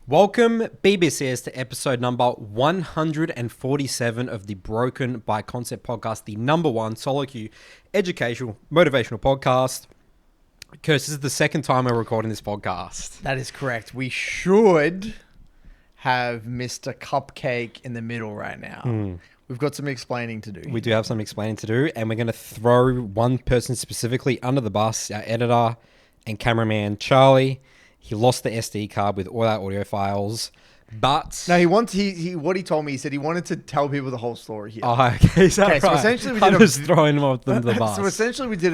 Welcome, BBCS, to episode number 147 of the Broken by Concept podcast, the number one solo queue educational, motivational podcast. Curse, this is the second time we're recording this podcast. That is correct. We should have Mr. Cupcake in the middle right now. We've got some explaining to do. We do have some explaining to do, and we're going to throw one person specifically under the bus, our editor and cameraman, Charlie. He lost the SD card with all our audio files, but... No, what he told me, he said he wanted to tell people the whole story here. Oh, okay, is that right? So essentially I'm just throwing him off the bus. So essentially we did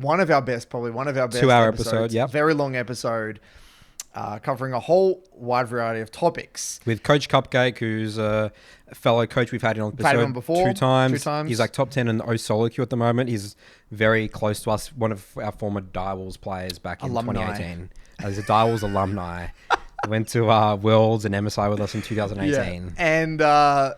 one of our best 2-hour episode, yep. Very long episode, covering a whole wide variety of topics. With Coach Cupcake, who's a fellow coach we've had on the episode before, two times. 2 times. He's like top 10 in the O solo queue at the moment. He's very close to us, one of our former Direwolves players back in 2018. He's a Direwolves alumni. Went to Worlds and MSI with us in 2018. Yeah.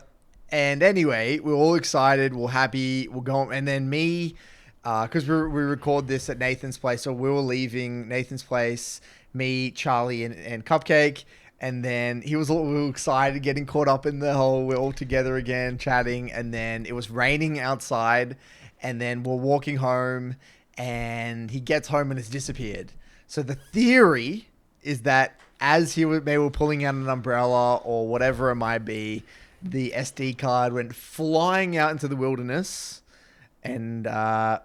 And anyway, we're all excited. We're happy. We're going. And then me, because we record this at Nathan's place. So we were leaving Nathan's place, me, Charlie, and Cupcake. And then he was a little excited, getting caught up in the whole, we're all together again, chatting. And then it was raining outside. And then we're walking home. And he gets home and it's disappeared. So the theory is that as they were pulling out an umbrella or whatever it might be, the SD card went flying out into the wilderness, and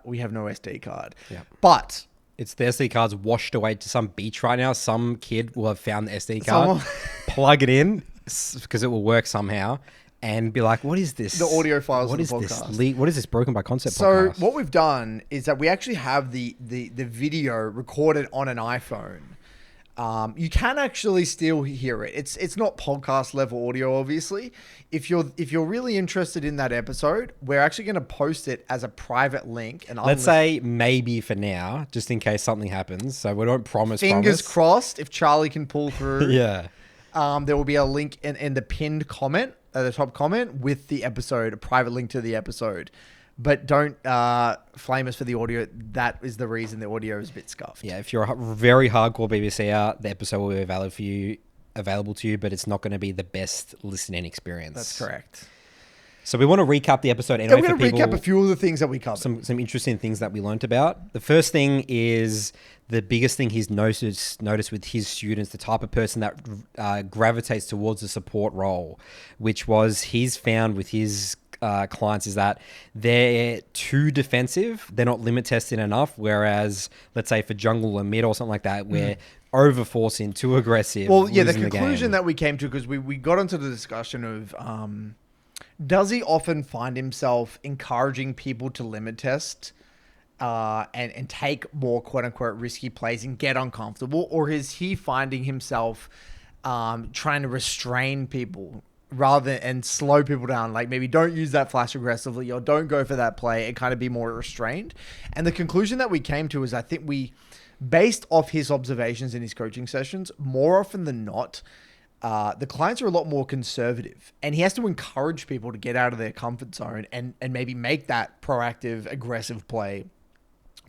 we have no SD card. Yeah. But it's the SD card's washed away to some beach right now. Some kid will have found the SD card, plug it in because it will work somehow, and be like, "What is this? The audio files What of is the this? podcast. What is this Broken by Concept So podcast?" what we've done is that we actually have the video recorded on an iPhone. You can actually still hear it. It's not podcast level audio, obviously. If you're really interested in that episode, we're actually going to post it as a private link. And let's say maybe for now, just in case something happens. So we don't promise. Fingers crossed. If Charlie can pull through, yeah. There will be a link in the pinned comment, the top comment, with the episode, a private link to the episode. But don't flame us for the audio. That is the reason the audio is a bit scuffed. Yeah, if you're a very hardcore BBC out, the episode will be available to you, but it's not going to be the best listening experience. That's correct. So we want to recap the episode anyway. We're going to recap a few of the things that we covered. Some interesting things that we learned about. The first thing is the biggest thing he's noticed with his students, the type of person that gravitates towards the support role, which was he's found with his clients is that they're too defensive. They're not limit tested enough. Whereas, let's say for jungle or mid or something like that, we're overforcing, too aggressive. Well, yeah, the conclusion that we came to, because we got into the discussion of, does he often find himself encouraging people to limit test and take more quote unquote risky plays and get uncomfortable? Or is he finding himself trying to restrain people and slow people down, like maybe don't use that flash aggressively or don't go for that play and kind of be more restrained? And the conclusion that we came to is, I think based off his observations in his coaching sessions, more often than not, the clients are a lot more conservative, and he has to encourage people to get out of their comfort zone and maybe make that proactive, aggressive play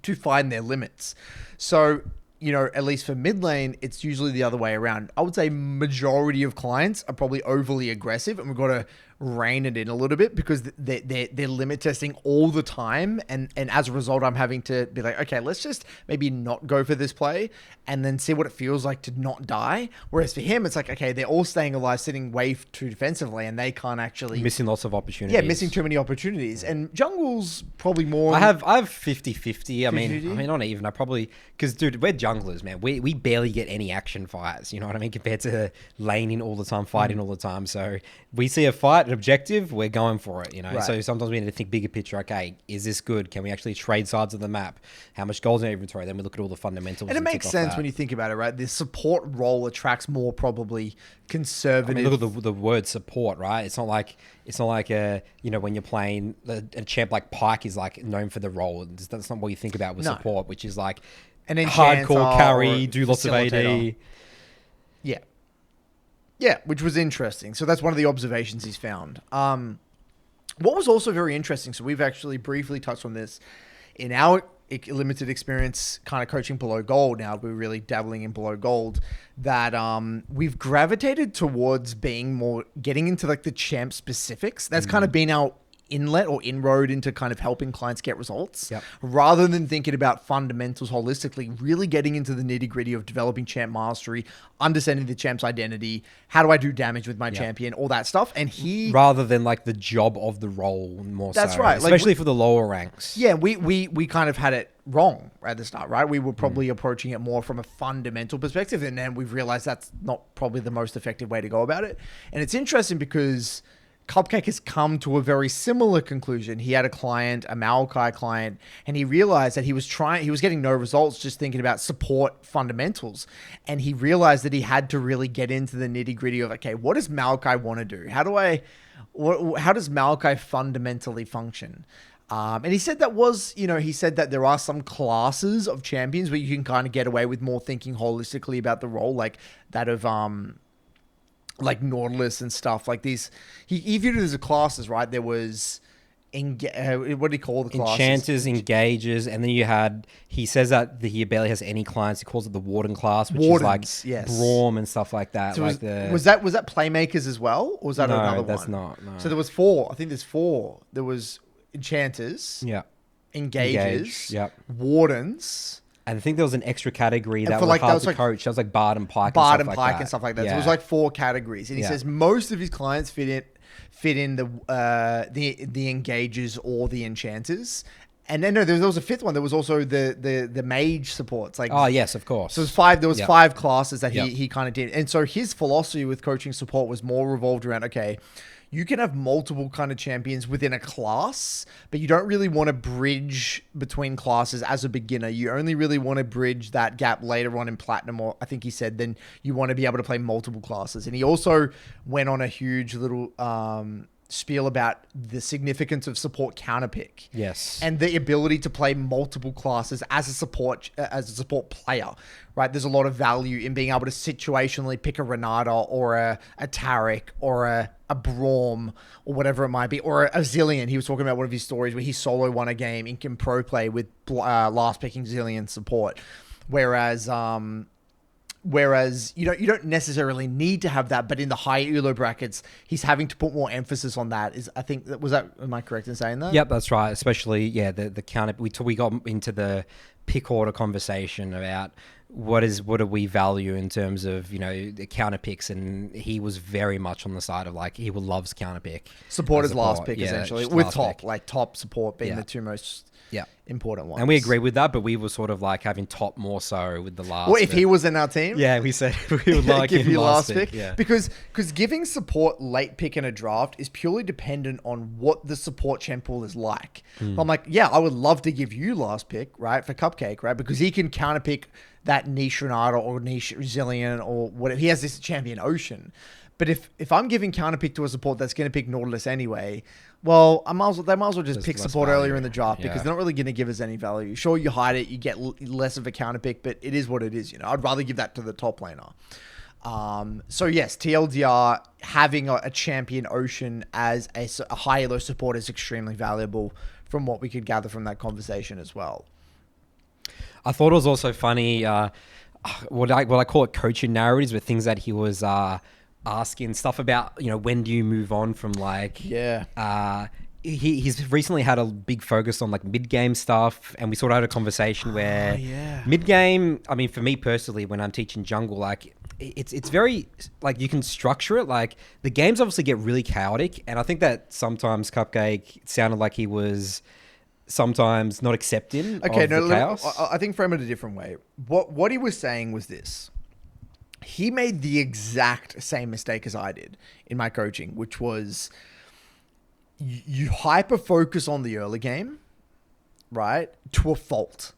to find their limits. So, at least for mid lane, it's usually the other way around. I would say majority of clients are probably overly aggressive, and we've got to rein it in a little bit because they're limit testing all the time. And as a result, I'm having to be like, okay, let's just maybe not go for this play and then see what it feels like to not die. Whereas for him, it's like, okay, they're all staying alive, sitting way too defensively, and they can't actually... Missing lots of opportunities. Yeah, missing too many opportunities. And jungle's probably more... I have 50-50. I mean, not even. I probably... Because, dude, we're junglers, man. We barely get any action fights, you know what I mean? Compared to laning all the time, fighting all the time. So we see a fight, an objective, we're going for it, Right. So sometimes we need to think bigger picture. Okay, is this good? Can we actually trade sides of the map? How much gold's in our inventory? Then we look at all the fundamentals. And it makes sense when you think about it, right? The support role attracts more probably conservative. I mean, look at the word support, right? It's not like when you're playing a champ like Pyke is like known for the role. That's not what you think about with support, which is like an hardcore carry, do lots of AD. Yeah. Yeah, which was interesting. So that's one of the observations he's found. What was also very interesting, so we've actually briefly touched on this in our limited experience kind of coaching below gold. Now we're really dabbling in below gold, that we've gravitated towards getting into like the champ specifics. That's kind of been our inlet or inroad into kind of helping clients get results, rather than thinking about fundamentals holistically, really getting into the nitty gritty of developing champ mastery, understanding the champ's identity, how do I do damage with my champion, all that stuff. And rather than like the job of the role more. That's so, right. Especially for the lower ranks. Yeah. We kind of had it wrong at the start, right? We were probably approaching it more from a fundamental perspective. And then we've realized that's not probably the most effective way to go about it. And it's interesting because Cupcake has come to a very similar conclusion. He had a client, a Mailbag client, and he realized that he was getting no results just thinking about support fundamentals. And he realized that he had to really get into the nitty gritty of, okay, what does Mailbag want to do? How does Mailbag fundamentally function? And he said he said that there are some classes of champions where you can kind of get away with more thinking holistically about the role, like that of, like Nautilus and stuff like these. He viewed it as a classes, right? There was, what do you call the classes? Enchanters, Engagers, and then he says that he barely has any clients. He calls it the Warden class, which is like Braum and stuff like that. So like was that Playmakers as well? Or was that another one? No, that's not. No. So there was 4. I think there's 4. There was Enchanters. Yeah. Engagers. Yep. Wardens. And I think there was an extra category that was like, hard to coach. That was like Bard and Pike and stuff like that. Yeah. So it was like 4 categories. And he says most of his clients fit in the Engagers or the Enchanters. And then there was a 5th one. There was also the mage supports. Like, oh yes, of course. So there was 5 classes that he kind of did. And so his philosophy with coaching support was more revolved around, okay, you can have multiple kind of champions within a class, but you don't really want to bridge between classes as a beginner. You only really want to bridge that gap later on in Platinum, or I think he said, then you want to be able to play multiple classes. And he also went on a huge little spiel about the significance of support counterpick. Yes. And the ability to play multiple classes as a support player, right? There's a lot of value in being able to situationally pick a Renata or a Tarek or a Braum or whatever it might be, or a Zillion. He was talking about one of his stories where he solo won a game in pro play with last picking Zillion support. Whereas you don't necessarily need to have that, but in the high ELO brackets, he's having to put more emphasis on that. Am I correct in saying that? Yep, that's right. Especially the counter. We got into the pick order conversation about what do we value in terms of the counter picks, and he was very much on the side of like he loves counter pick. Support is last pick essentially, with top support being the two most important ones. And we agree with that, but we were sort of like having top more so with the last. Well, if he was in our team, we said we would like give him you last pick. Yeah. Because giving support late pick in a draft is purely dependent on what the support champ pool is like. I'm like, I would love to give you last pick, right, for Cupcake, right, because he can counter pick that niche Renata or niche Zillion or whatever. He has this champion Ocean. But if I'm giving counterpick to a support that's going to pick Nautilus anyway, well, they might as well just pick support earlier in the draft because they're not really going to give us any value. Sure, you hide it, you get less of a counterpick, but it is what it is. I'd rather give that to the top laner. So yes, TLDR, having a champion Ocean as a high elo support is extremely valuable from what we could gather from that conversation as well. I thought it was also funny, what I call it coaching narratives, but things that he was asking stuff about, when do you move on from he's recently had a big focus on like mid-game stuff, and we sort of had a conversation where mid-game, I mean, for me personally, when I'm teaching jungle, like it's very, like, you can structure it, like the games obviously get really chaotic, and I think that sometimes Cupcake sounded like he was sometimes not accepting of the chaos. I think frame it a different way. What he was saying was this. He made the exact same mistake as I did in my coaching, which was you hyper focus on the early game, right, to a fault.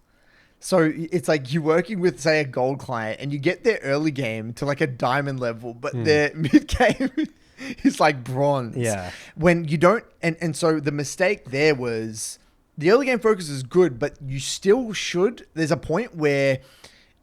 So it's like you're working with, say, a gold client, and you get their early game to like a diamond level, but their mid game is like bronze. Yeah. When you don't, and so the mistake there was the early game focus is good, but you still should. There's a point where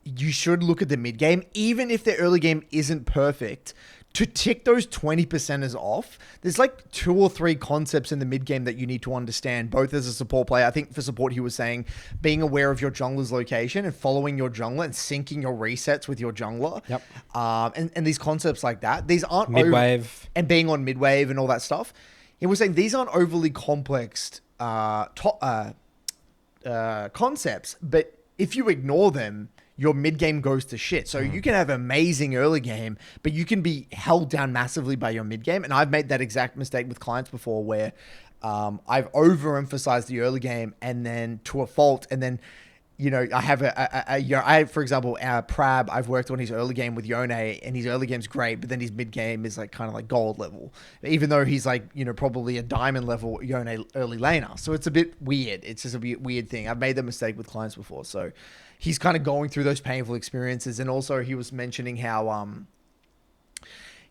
you should look at the mid game, even if the early game isn't perfect. To tick those 20%ers off, there's like 2 or 3 concepts in the mid game that you need to understand, both as a support player. I think for support, he was saying being aware of your jungler's location and following your jungler and syncing your resets with your jungler. Yep. And these concepts like that, these aren't mid-wave and being on mid-wave and all that stuff. He was saying these aren't overly complex concepts, but if you ignore them, your mid game goes to shit. So you can have amazing early game, but you can be held down massively by your mid game. And I've made that exact mistake with clients before, where I've overemphasized the early game and then to a fault. And then, I have for example, Prab, I've worked on his early game with Yone, and his early game's great, but then his mid game is like kind of like gold level, even though he's like, probably a diamond level Yone early laner. So it's a bit weird. It's just a weird thing. I've made that mistake with clients before. So he's kind of going through those painful experiences. And also he was mentioning how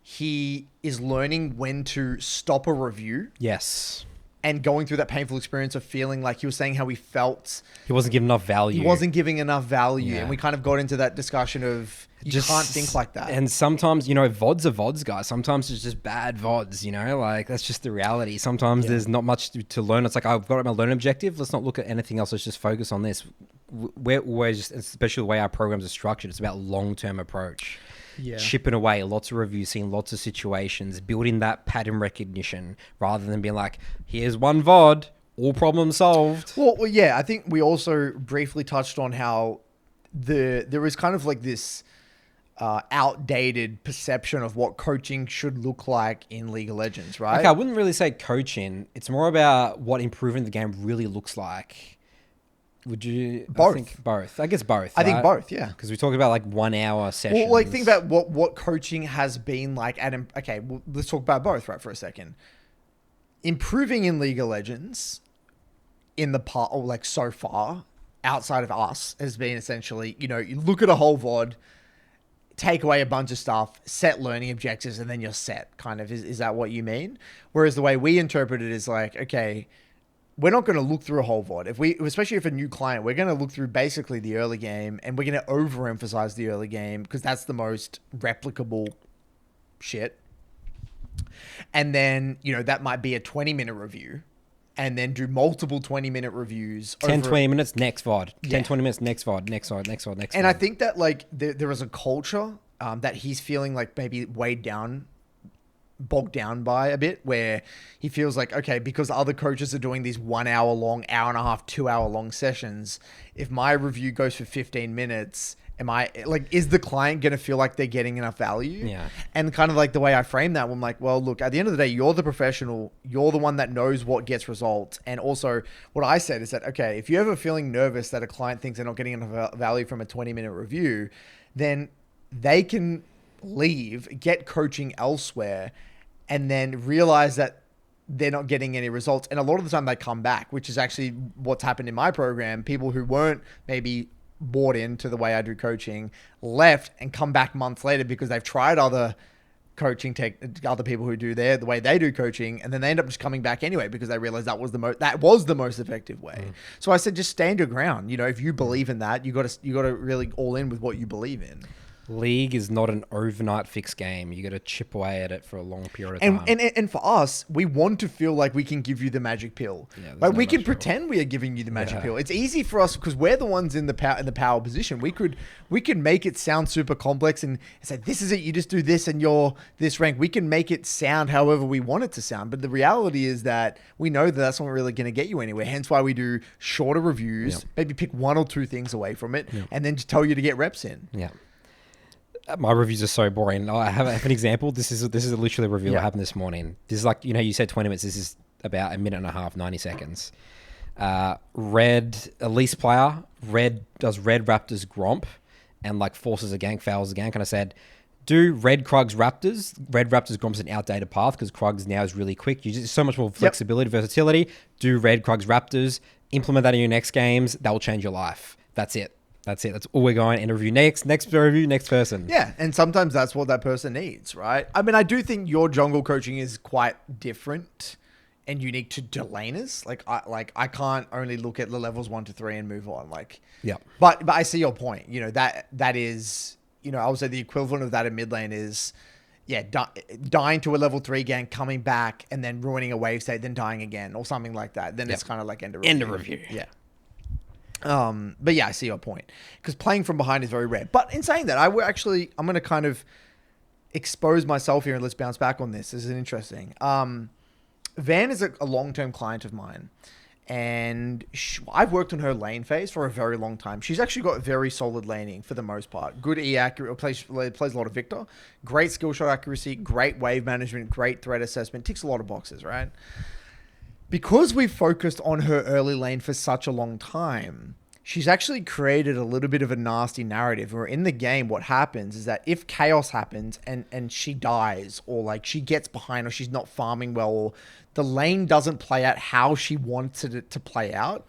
he is learning when to stop a review. Yes. And going through that painful experience of feeling like, he was saying how he felt he wasn't giving enough value. He wasn't giving enough value. Yeah. And we kind of got into that discussion of you can't think like that. And sometimes, VODs are VODs, guys. Sometimes it's just bad VODs, like that's just the reality. Sometimes there's not much to learn. It's like, I've got my learning objective. Let's not look at anything else. Let's just focus on this. We're always just, especially the way our programs are structured, it's about long-term approach. Yeah. Chipping away, lots of reviews, seeing lots of situations, building that pattern recognition rather than being like, here's one VOD, all problems solved. Well, yeah, I think we also briefly touched on how there is kind of like this outdated perception of what coaching should look like in League of Legends, right? Okay, I wouldn't really say coaching. It's more about what improving the game really looks like. Would you? Both. I think both. I guess both. I think both, yeah. Because we talk about like 1 hour sessions. Well, like think about what coaching has been like okay, well, let's talk about both right for a second. Improving in League of Legends in the part, or like so far, outside of us, has been essentially, you look at a whole VOD, take away a bunch of stuff, set learning objectives, and then you're set, kind of. Is that what you mean? Whereas the way we interpret it is like, okay, we're not going to look through a whole VOD. Especially if a new client, we're going to look through basically the early game, and we're going to overemphasize the early game because that's the most replicable shit. And then, that might be a 20-minute review, and then do multiple 20-minute reviews. 20 minutes, next VOD. Yeah. 10, 20 minutes, next VOD, next VOD, next VOD, next VOD. And I think that like there is a culture that he's feeling like maybe bogged down by a bit, where he feels like, okay, because other coaches are doing these 1 hour long, hour and a half, 2 hour long sessions, if my review goes for 15 minutes, is the client going to feel like they're getting enough value? Yeah. And kind of like the way I frame that, I'm like, well, look, at the end of the day, you're the professional, you're the one that knows what gets results. And also what I said is that, okay, if you're ever feeling nervous that a client thinks they're not getting enough value from a 20-minute review, then they can leave, get coaching elsewhere, and then realize that they're not getting any results. And a lot of the time they come back, which is actually what's happened in my program. People who weren't maybe bought into the way I do coaching left and come back months later because they've tried other other people who do the way they do coaching, and then they end up just coming back anyway because they realize that was the most effective way. So I said, just stand your ground. If you believe in that, you got to really all in with what you believe in. League is not an overnight fixed game. You got to chip away at it for a long period of time. And for us, we want to feel like we can give you the magic pill. Yeah, we can pretend we are giving you the magic pill. It's easy for us because we're the ones in the power position. We could make it sound super complex and say, this is it. You just do this and you're this rank. We can make it sound however we want it to sound. But the reality is that we know that that's not really going to get you anywhere. Hence why we do shorter reviews. Maybe pick 1 or 2 things away from it, and then just tell you to get reps in. Yeah. My reviews are so boring. I have an example. This is literally a review that happened this morning. This is like, you said 20 minutes. This is about a minute and a half, 90 seconds. Red, Elise player, does Red Raptors Gromp and like forces a gank, fails a gank. And I said, do Red Krugs Raptors. Red Raptors Gromp's an outdated path because Krugs now is really quick. You just so much more flexibility, versatility. Do Red Krugs Raptors. Implement that in your next games. That will change your life. That's it. That's all we're going. End of review. Next review, next person. Yeah, and sometimes that's what that person needs, right? I mean, I do think your jungle coaching is quite different and unique to Delanas. Like I can't only look at the levels 1 to 3 and move on. Like, Yeah. But I see your point. You know, that is, you know, I would say the equivalent of that in mid lane is, yeah, dying to a level 3 gang, coming back, and then ruining a wave state, then dying again, or something like that. Then it's kind of like end of review. End of review. Yeah. But yeah, I see your point. Because playing from behind is very rare. But in saying that, I'm going to kind of expose myself here and let's bounce back on this. This is interesting. Van is a long-term client of mine. And I've worked on her lane phase for a very long time. She's actually got very solid laning for the most part. Good E accurate, plays a lot of Victor. Great skill shot accuracy, great wave management, great threat assessment. Ticks a lot of boxes, right? Because we've focused on her early lane for such a long time, she's actually created a little bit of a nasty narrative where in the game, what happens is that if chaos happens and she dies, or like she gets behind, or she's not farming well, or the lane doesn't play out how she wanted it to play out,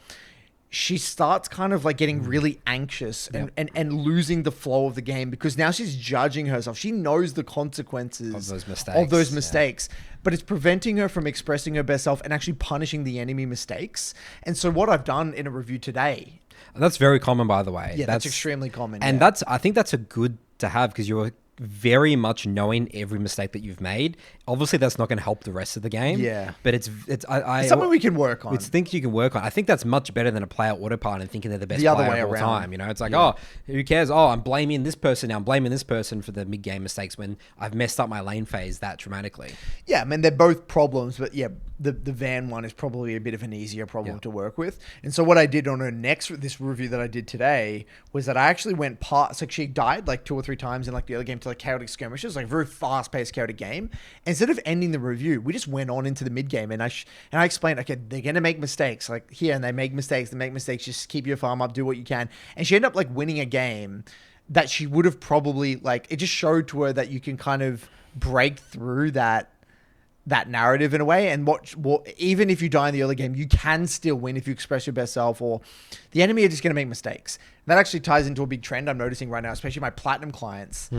she starts kind of like getting really anxious and losing the flow of the game, because now she's judging herself. She knows the consequences of those mistakes, but it's preventing her from expressing her best self and actually punishing the enemy mistakes. And so what I've done in a review today... And that's very common, by the way. Yeah, that's extremely common. And I think that's a good to have, because you're very much knowing every mistake that you've made. Obviously, that's not going to help the rest of the game. Yeah. But it's something we can work on. It's things you can work on. I think that's much better than a player autopilot and thinking they're the best player of all time. You know, it's like, oh, who cares? Oh, I'm blaming this person now. I'm blaming this person for the mid-game mistakes when I've messed up my lane phase that dramatically. Yeah, I mean, they're both problems, but yeah, the Van one is probably a bit of an easier problem to work with. And so what I did on this review that I did today was that I actually went past, like she died like 2 or 3 times in like the other game to like chaotic skirmishes, like a very fast-paced chaotic game. Instead of ending the review, we just went on into the mid-game, and I explained, okay, they're going to make mistakes like here, and they make mistakes, just keep your farm up, do what you can. And she ended up like winning a game that she would have probably, like, it just showed to her that you can kind of break through that narrative in a way, and what even if you die in the early game, you can still win if you express your best self, or the enemy are just going to make mistakes. And that actually ties into a big trend I'm noticing right now, especially my platinum clients.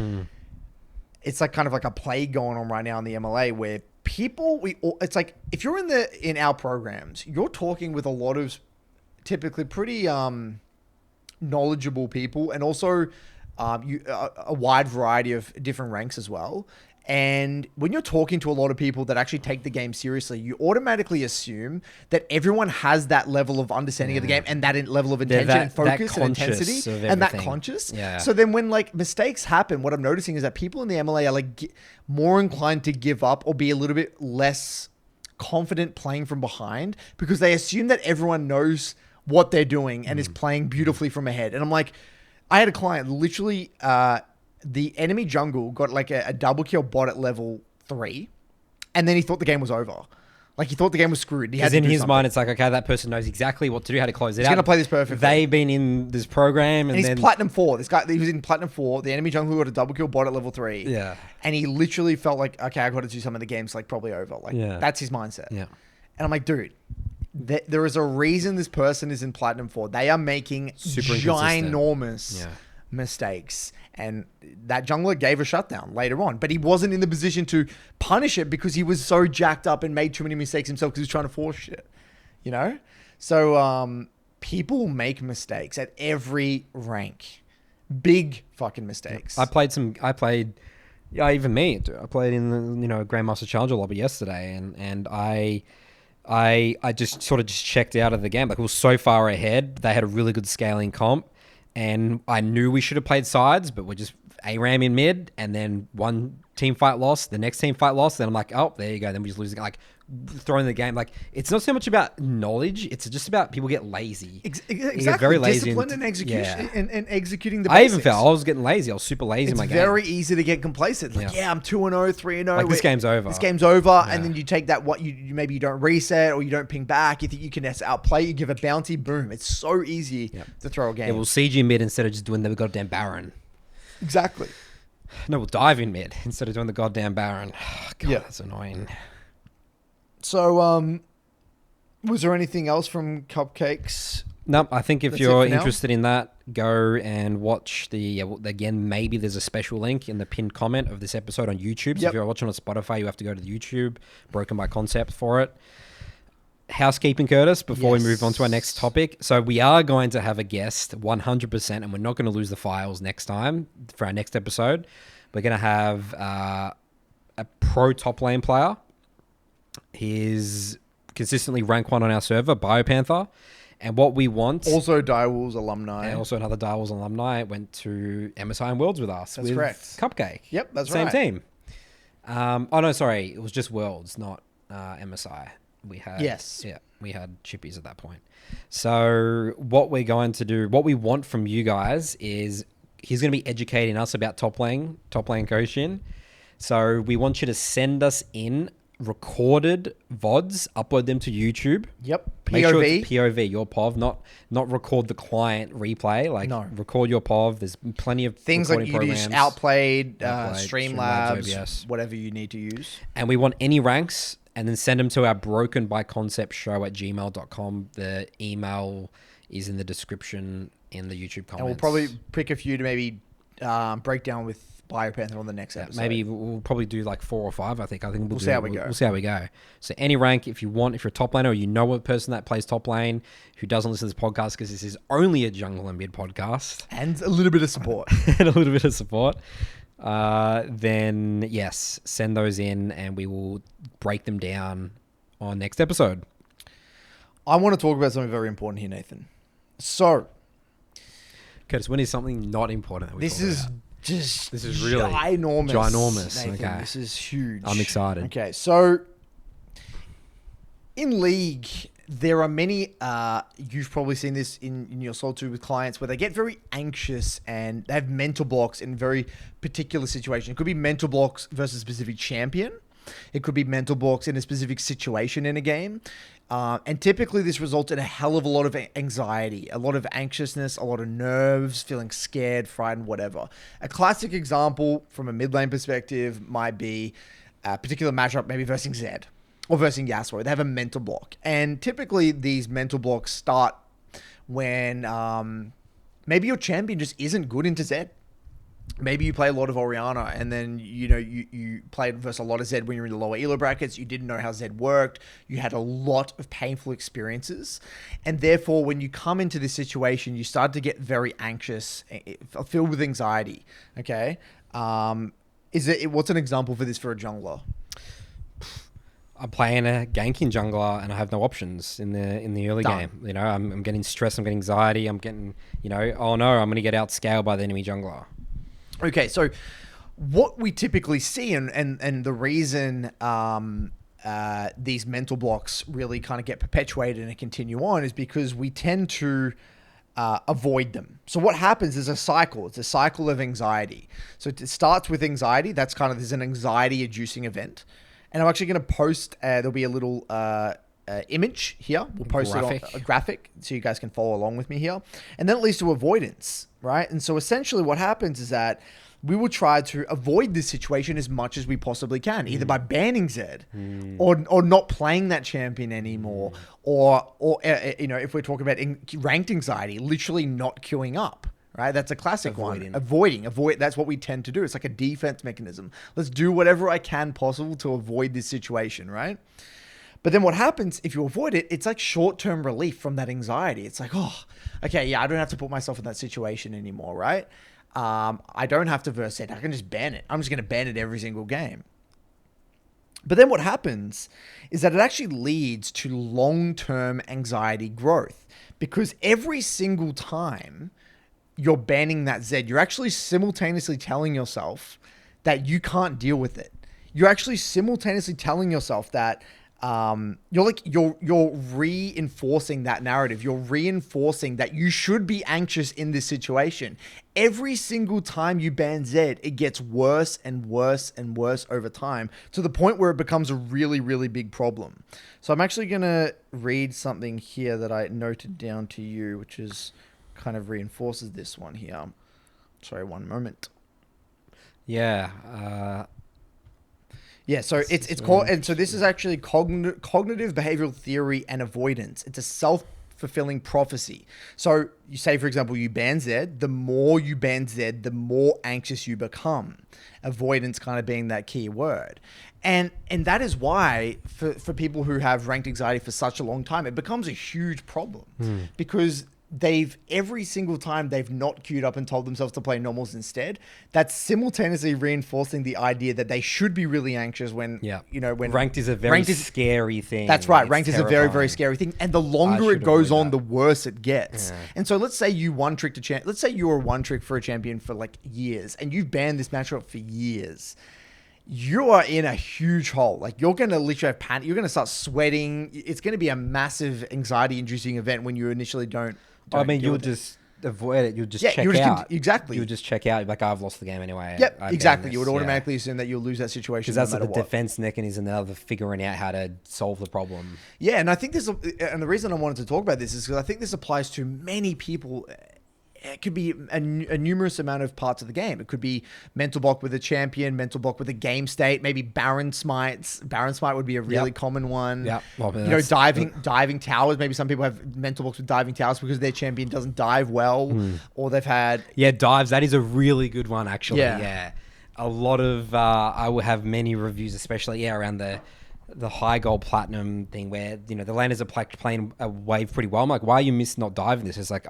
It's like kind of like a plague going on right now in the MLA where it's like if you're in our programs, you're talking with a lot of typically pretty knowledgeable people, and also a wide variety of different ranks as well. And when you're talking to a lot of people that actually take the game seriously, you automatically assume that everyone has that level of understanding of the game and that level of intention and focus and intensity and that conscious. Yeah. So then when like mistakes happen, what I'm noticing is that people in the MLA are like more inclined to give up or be a little bit less confident playing from behind, because they assume that everyone knows what they're doing and is playing beautifully from ahead. And I'm like, I had a client literally, the enemy jungle got like a double kill bot at level 3, and then he thought the game was over. Like he thought the game was screwed. Because in his mind, it's like, okay, that person knows exactly what to do, how to close it out. He's going to play this perfectly. They've been in this program, and he's Platinum 4. This guy, he was in Platinum 4. The enemy jungle got a double kill bot at level 3. Yeah. And he literally felt like, okay, I got to do something. The game's like probably over. Like that's his mindset. Yeah. And I'm like, dude, there is a reason this person is in Platinum 4. They are making ginormous mistakes. And that jungler gave a shutdown later on, but he wasn't in the position to punish it because he was so jacked up and made too many mistakes himself because he was trying to force shit, you know? So people make mistakes at every rank. Big fucking mistakes. I played, even me, I played in the, Grandmaster Challenger lobby yesterday, and I just sort of checked out of the game. Like, it was so far ahead. They had a really good scaling comp. And I knew we should have played sides, but we're just ARAM in mid, and then one team fight lost, the next team fight lost. Then I'm like, oh, there you go. Then we just lose. Like, throwing the game. Like, it's not so much about knowledge. It's just about people get lazy. Exactly. Very lazy. Discipline and execution and executing the basics. I even felt I was getting lazy. I was super lazy in my game. It's very easy to get complacent. Like, I'm 2-0, 3-0. Like, this game's over. This game's over. Yeah. And then you take that, you maybe you don't reset or you don't ping back. You think you can outplay, you give a bounty, boom. It's so easy to throw a game. Yeah, we'll siege in mid instead of just doing the goddamn Baron. Exactly. No, we'll dive in mid instead of doing the goddamn Baron. Oh, God, that's annoying. So, was there anything else from Cupcakes? No, I think if you're interested in that, go and watch again, maybe there's a special link in the pinned comment of this episode on YouTube. So if you're watching on Spotify, you have to go to the YouTube, Broken by Concept for it. housekeeping, Curtis, before we Yes. move on to our next topic. So we are going to have a guest 100%, and we're not going to lose the files next time for our next episode. We're going to have a pro top lane player. He's consistently rank 1 on our server, Biopanther. And what we want... Also Direwolves alumni. And also another Direwolves alumni went to MSI and Worlds with us. That's with correct. Cupcake. Yep, that's Same right. team. Oh, no, sorry. It was just Worlds, not MSI. We had... Yes. Yeah, we had chippies at that point. So what we're going to do, what we want from you guys is he's going to be educating us about top lane coaching. So we want you to send us in recorded VODs, upload them to YouTube. Yep. Make sure POV. it's POV, your POV, not record the client replay. Like, No. record your POV. There's plenty of Things like recording you use programs. Outplayed, Streamlabs, Streamlabs, OBS. whatever you need to use. And we want any ranks, and then send them to our brokenbyconceptshow@gmail.com. The email is in the description in the YouTube comments. And we'll probably pick a few to maybe break down with Biopanther on the next episode. Maybe we'll probably do like 4 or 5. I think We'll see how we go. We'll see how we go. So any rank, if you're a top laner or you know a person that plays top lane who doesn't listen to this podcast because this is only a jungle and mid podcast And a little bit of support. and a little bit of support, then yes, send those in and we will break them down on next episode. I want to talk about something very important here, Nathan. So, Curtis, when is something not important that we this talk is about? just This is really ginormous. Nathan. Okay. This is huge. I'm excited. Okay, so in League, there are many, you've probably seen this in your solitude with clients, where they get very anxious and they have mental blocks in very particular situations. It could be mental blocks versus a specific champion. It could be mental blocks in a specific situation in a game. And typically this results in a hell of a lot of anxiety, a lot of anxiousness, a lot of nerves, feeling scared, frightened, whatever. A classic example from a mid lane perspective might be a particular matchup, maybe versus Zed or versus Yasuo. They have a mental block. And typically these mental blocks start when maybe your champion just isn't good into Zed. Maybe you play a lot of Orianna and then, you played versus a lot of Zed when you're in the lower elo brackets. You didn't know how Zed worked. You had a lot of painful experiences. And therefore, when you come into this situation, you start to get very anxious, filled with anxiety. Okay. What's an example for this for a jungler? I'm playing a ganking jungler and I have no options in the early Done. game. I'm getting stressed, I'm getting anxiety, I'm getting, oh no, I'm going to get outscaled by the enemy jungler. Okay, so what we typically see and the reason these mental blocks really kind of get perpetuated and continue on is because we tend to avoid them. So what happens is a cycle. It's a cycle of anxiety. So it starts with anxiety. That's there's an anxiety-inducing event. And I'm actually going to post, there'll be a little image here. We'll post it on a graphic so you guys can follow along with me here. And then it leads to avoidance, right? And so essentially what happens is that we will try to avoid this situation as much as we possibly can, either by banning Zed or not playing that champion anymore, or if we're talking about ranked anxiety, literally not queuing up. Right, that's a classic one. Avoid. That's what we tend to do. It's like a defense mechanism. Let's do whatever I can possible to avoid this situation, right? But then what happens if you avoid it? It's like short-term relief from that anxiety. It's like, oh, okay, yeah, I don't have to put myself in that situation anymore, right? I don't have to verse it. I can just ban it. I'm just going to ban it every single game. But then what happens is that it actually leads to long-term anxiety growth, because every single time you're banning that Zed, you're actually simultaneously telling yourself that you can't deal with it. You're actually simultaneously telling yourself that you're reinforcing that narrative. You're reinforcing that you should be anxious in this situation. Every single time you ban Zed, it gets worse and worse and worse over time, to the point where it becomes a really, really big problem. So I'm actually going to read something here that I noted down to you, which is kind of reinforces this one here. Sorry, one moment. Yeah. So it's called, and so this is actually cognitive behavioral theory and avoidance. It's a self-fulfilling prophecy. So you say, for example, you ban Zed. The more you ban Zed, the more anxious you become. Avoidance kind of being that key word. And that is why for people who have ranked anxiety for such a long time, it becomes a huge problem because every single time they've not queued up and told themselves to play normals instead, that's simultaneously reinforcing the idea that they should be really anxious when ranked is a very scary thing. That's right. Ranked is a very, very scary thing. And the longer it goes on, the worse it gets. Yeah. And so let's say you let's say you were one trick for a champion for like years and you've banned this matchup for years. You are in a huge hole. Like you're going to literally have panic. You're going to start sweating. It's going to be a massive anxiety inducing event when you initially don't I mean, you'll just avoid it. You'll just check out. Exactly. You'll just check out. Like, I've lost the game anyway. Yep, exactly. You would automatically assume that you'll lose that situation. Because that's the defense mechanism of figuring out how to solve the problem. Yeah, and I think and the reason I wanted to talk about this is because I think this applies to many people. It could be a numerous amount of parts of the game. It could be mental block with a champion, mental block with a game state, maybe Baron Smites. Baron Smite would be a really common one. Yeah. Well, diving towers. Maybe some people have mental blocks with diving towers because their champion doesn't dive well, or they've had... Yeah, dives. That is a really good one, actually. Yeah. A lot of... I will have many reviews, especially around the high gold platinum thing where, the laners are playing a wave pretty well. I'm like, why are you not diving this? It's like,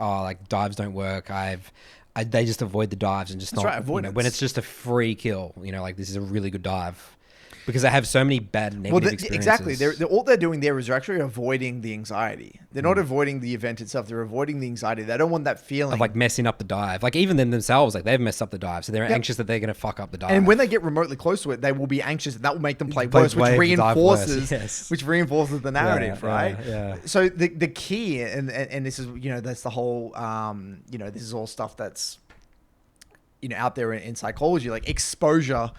dives don't work. They just avoid the dives and just That's not, right, avoidance. When it's just a free kill, this is a really good dive. Because they have so many bad negative experiences. Exactly. All they're doing there is they're actually avoiding the anxiety. They're not avoiding the event itself. They're avoiding the anxiety. They don't want that feeling. Of like messing up the dive. Like even themselves, like they've messed up the dive. So they're anxious that they're going to fuck up the dive. And when they get remotely close to it, they will be anxious that will make them play worse, which reinforces the narrative, right? Yeah. So the key, and this is, that's the whole, this is all stuff that's, out there in psychology, like exposure.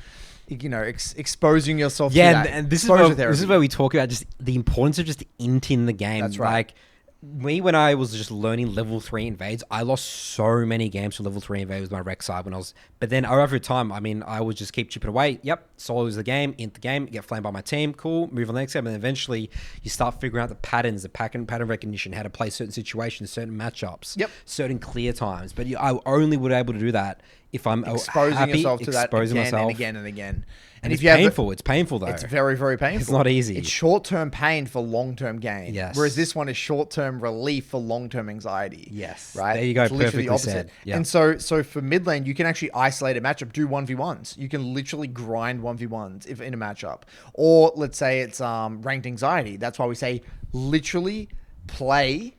Exposing yourself to that. And this is where we talk about just the importance of just inting the game. That's right. Like when I was just learning level 3 invades, I lost so many games for level 3 invade with my rec side but then over time, I would just keep chipping away. Yep, solos the game, int the game, get flamed by my team, cool, move on the next game, and then eventually you start figuring out the patterns, the pattern recognition, how to play certain situations, certain matchups, certain clear times. But I only would be able to do that if I'm exposing yourself to that again and again and again. And it's painful. It's painful, though. It's very, very painful. It's not easy. It's short-term pain for long-term gain. Yes. Whereas this one is short-term relief for long-term anxiety. Yes. Right? There you go. It's literally Perfectly said. Yep. And so for mid lane, you can actually isolate a matchup, do 1v1s. You can literally grind 1v1s if in a matchup. Or let's say it's ranked anxiety. That's why we say literally play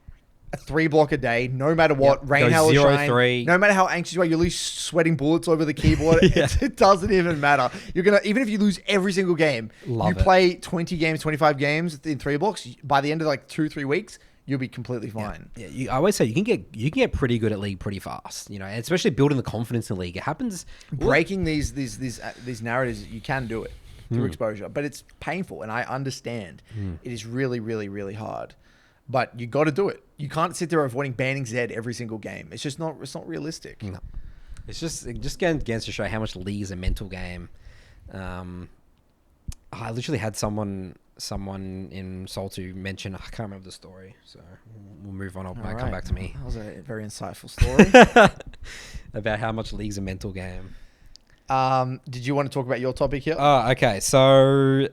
a 3 block a day, no matter what, rain, hail, or shine. 0-3. No matter how anxious you are, you're at least sweating bullets over the keyboard. It doesn't even matter. You're gonna, even if you lose every single game, play 20 games, 25 games in 3 blocks. By the end of like 2-3 weeks, you'll be completely fine. Yeah. I always say you can get pretty good at League pretty fast. Especially building the confidence in League. It happens. Breaking these narratives, you can do it through exposure, but it's painful, and I understand. It is really, really, really hard. But you got to do it. You can't sit there avoiding banning Zed every single game. It's just not. It's not realistic. No. It just against to show how much League is a mental game. I literally had someone in Soul 2 mention. I can't remember the story, so we'll move on. It might come back to me. That was a very insightful story about how much League's a mental game. Did you want to talk about your topic here? Oh, okay. So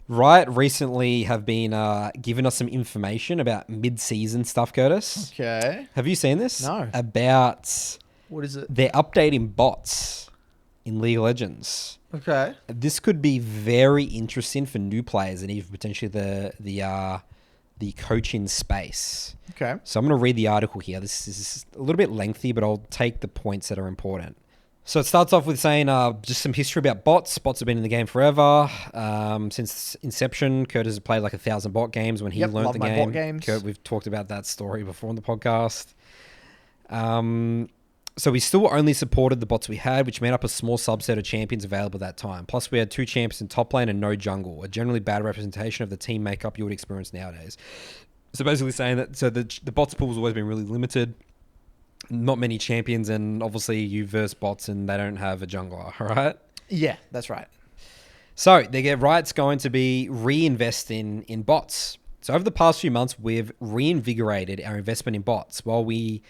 Riot recently have been giving us some information about mid-season stuff, Curtis. Okay. Have you seen this? No. About... What is it? They're updating bots in League of Legends. Okay. This could be very interesting for new players and even potentially the coaching space. Okay. So I'm going to read the article here. This is a little bit lengthy, but I'll take the points that are important. So it starts off with saying just some history about bots. Bots have been in the game forever. Since inception, Kurt has played like 1,000 bot games when he learned the game. Bot games. Kurt, we've talked about that story before on the podcast. So we still only supported the bots we had, which made up a small subset of champions available at that time. Plus, we had 2 champions in top lane and no jungle, a generally bad representation of the team makeup you would experience nowadays. So basically saying that the bots pool has always been really limited. Not many champions, and obviously you verse bots and they don't have a jungler, right? Yeah, that's right. So Riot's going to be reinvesting in bots. So over the past few months, we've reinvigorated our investment in bots. While we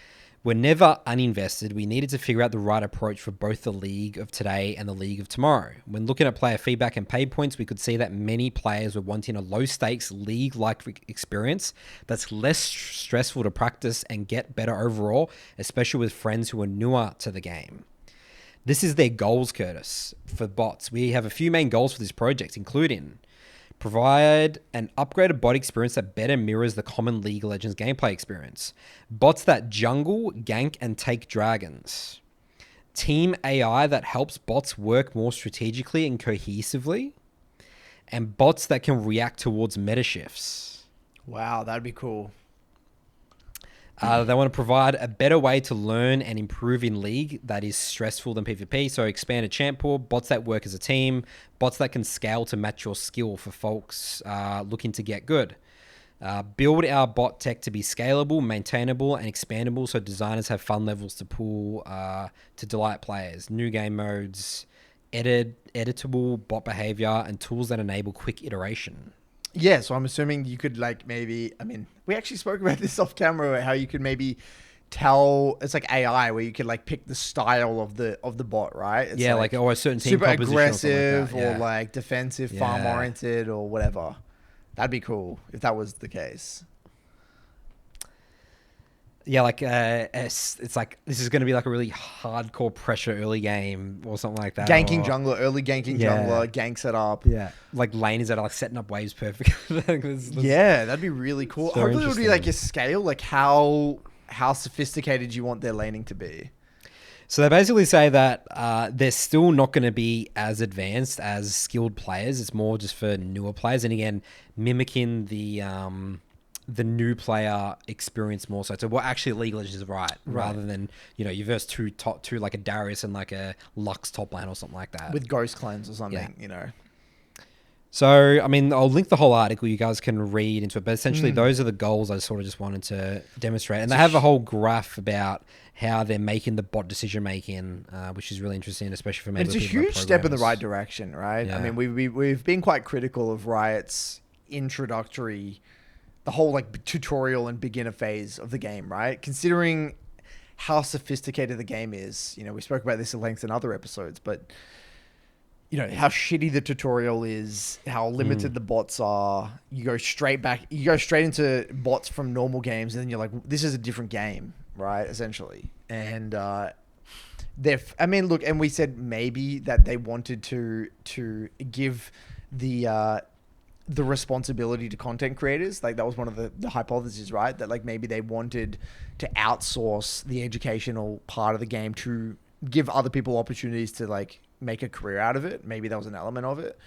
were never uninvested, we needed to figure out the right approach for both the league of today and the league of tomorrow. When looking at player feedback and paid points, we could see that many players were wanting a low-stakes league-like experience that's less stressful to practice and get better overall, especially with friends who are newer to the game. This is their goals, Curtis, for bots. We have a few main goals for this project, including provide an upgraded bot experience that better mirrors the common League of Legends gameplay experience. Bots that jungle, gank, and take dragons. Team AI that helps bots work more strategically and cohesively. And bots that can react towards meta shifts. Wow, that'd be cool. They want to provide a better way to learn and improve in League that is stressful than PvP. So expanded champ pool, bots that work as a team, bots that can scale to match your skill for folks looking to get good. Build our bot tech to be scalable, maintainable, and expandable so designers have fun levels to pull to delight players. New game modes, editable bot behavior, and tools that enable quick iteration. Yeah, so I'm assuming you could we actually spoke about this off camera, how you could maybe tell, it's like AI where you could like pick the style of the bot, right? It's like or a certain team super composition aggressive or, or like defensive, farm oriented or whatever. That'd be cool if that was the case. Yeah, it's like this is going to be like a really hardcore pressure early game or something like that. Ganking jungler, early ganking jungler, gank setup. Yeah, like lane is at like setting up waves perfect. Yeah, that'd be really cool. So hopefully it would be like a scale, like how sophisticated you want their laning to be. So they basically say that they're still not going to be as advanced as skilled players. It's more just for newer players, and again, mimicking the new player experience more so. So what actually League of Legends is right, rather than, you verse two like a Darius and like a Lux top lane or something like that. With Ghost Cleanse or something, So, I mean, I'll link the whole article. You guys can read into it. But essentially, those are the goals I sort of just wanted to demonstrate. And they have a whole graph about how they're making the bot decision-making, which is really interesting, especially for maybe it's a huge step in the right direction, right? Yeah. I mean, we've been quite critical of Riot's introductory, the whole like tutorial and beginner phase of the game, right? Considering how sophisticated the game is, we spoke about this at length in other episodes, but how shitty the tutorial is, how limited the bots are. You go straight into bots from normal games, and then you're like, this is a different game, right? Essentially. And and we said maybe that they wanted to give the responsibility to content creators. Like that was one of the hypotheses, right? That like maybe they wanted to outsource the educational part of the game to give other people opportunities to like make a career out of it. Maybe that was an element of it.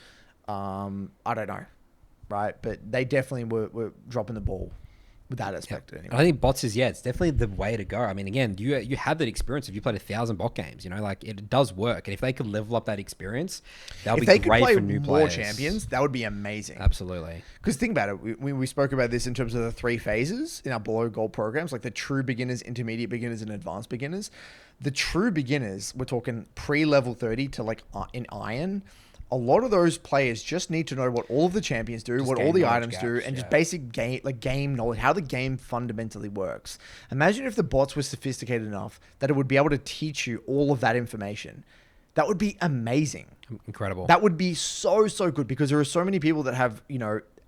I don't know, right? But they definitely were dropping the ball with that aspect. Anyway. I think bots is, it's definitely the way to go. I mean, again, you have that experience if you played 1,000 bot games, like it does work. And if they could level up that experience, that would be great for new players. More champions, that would be amazing. Absolutely. Because think about it, we spoke about this in terms of the 3 phases in our below gold programs, like the true beginners, intermediate beginners, and advanced beginners. The true beginners, we're talking pre-level 30 to like in Iron. A lot of those players just need to know what all of the champions do, what all the items do, and just basic game knowledge, how the game fundamentally works. Imagine if the bots were sophisticated enough that it would be able to teach you all of that information. That would be amazing. Incredible. That would be so good, because there are so many people that have,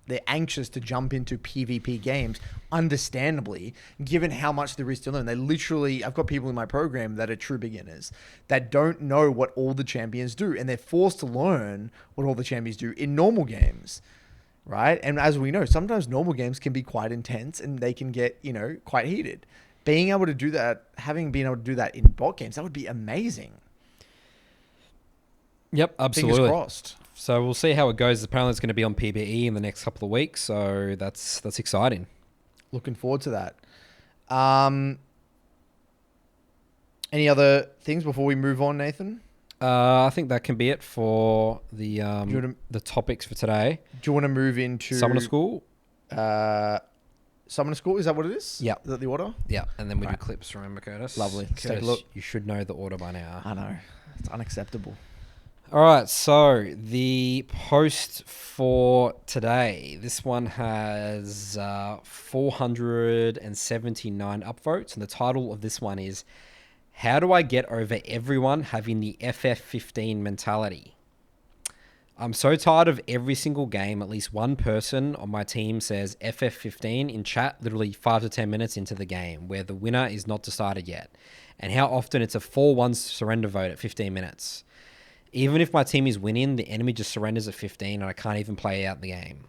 they're anxious to jump into PvP games, understandably, given how much there is to learn. I've got people in my program that are true beginners that don't know what all the champions do, and they're forced to learn what all the champions do in normal games, right? And as we know, sometimes normal games can be quite intense and they can get, quite heated. Being able to do that, having been able to do that in bot games, that would be amazing. Yep, absolutely. Fingers crossed. So we'll see how it goes. Apparently it's going to be on PBE in the next couple of weeks. So that's exciting. Looking forward to that. Any other things before we move on, Nathan? I think that can be it for the topics for today. Do you want to move into Summoner School? Summoner School, is that what it is? Yeah. Is that the order? Yeah, and then we do clips, remember, Curtis? Lovely. Let's take a look. You should know the order by now. I know. It's unacceptable. All right, so the post for today, this one has 479 upvotes, and the title of this one is "How do I get over everyone having the FF15 mentality?" I'm so tired of every single game, at least one person on my team says FF15 in chat literally 5 to 10 minutes into the game, where the winner is not decided yet, and how often it's a 4-1 surrender vote at 15 minutes. Even if my team is winning, the enemy just surrenders at 15 and I can't even play out the game.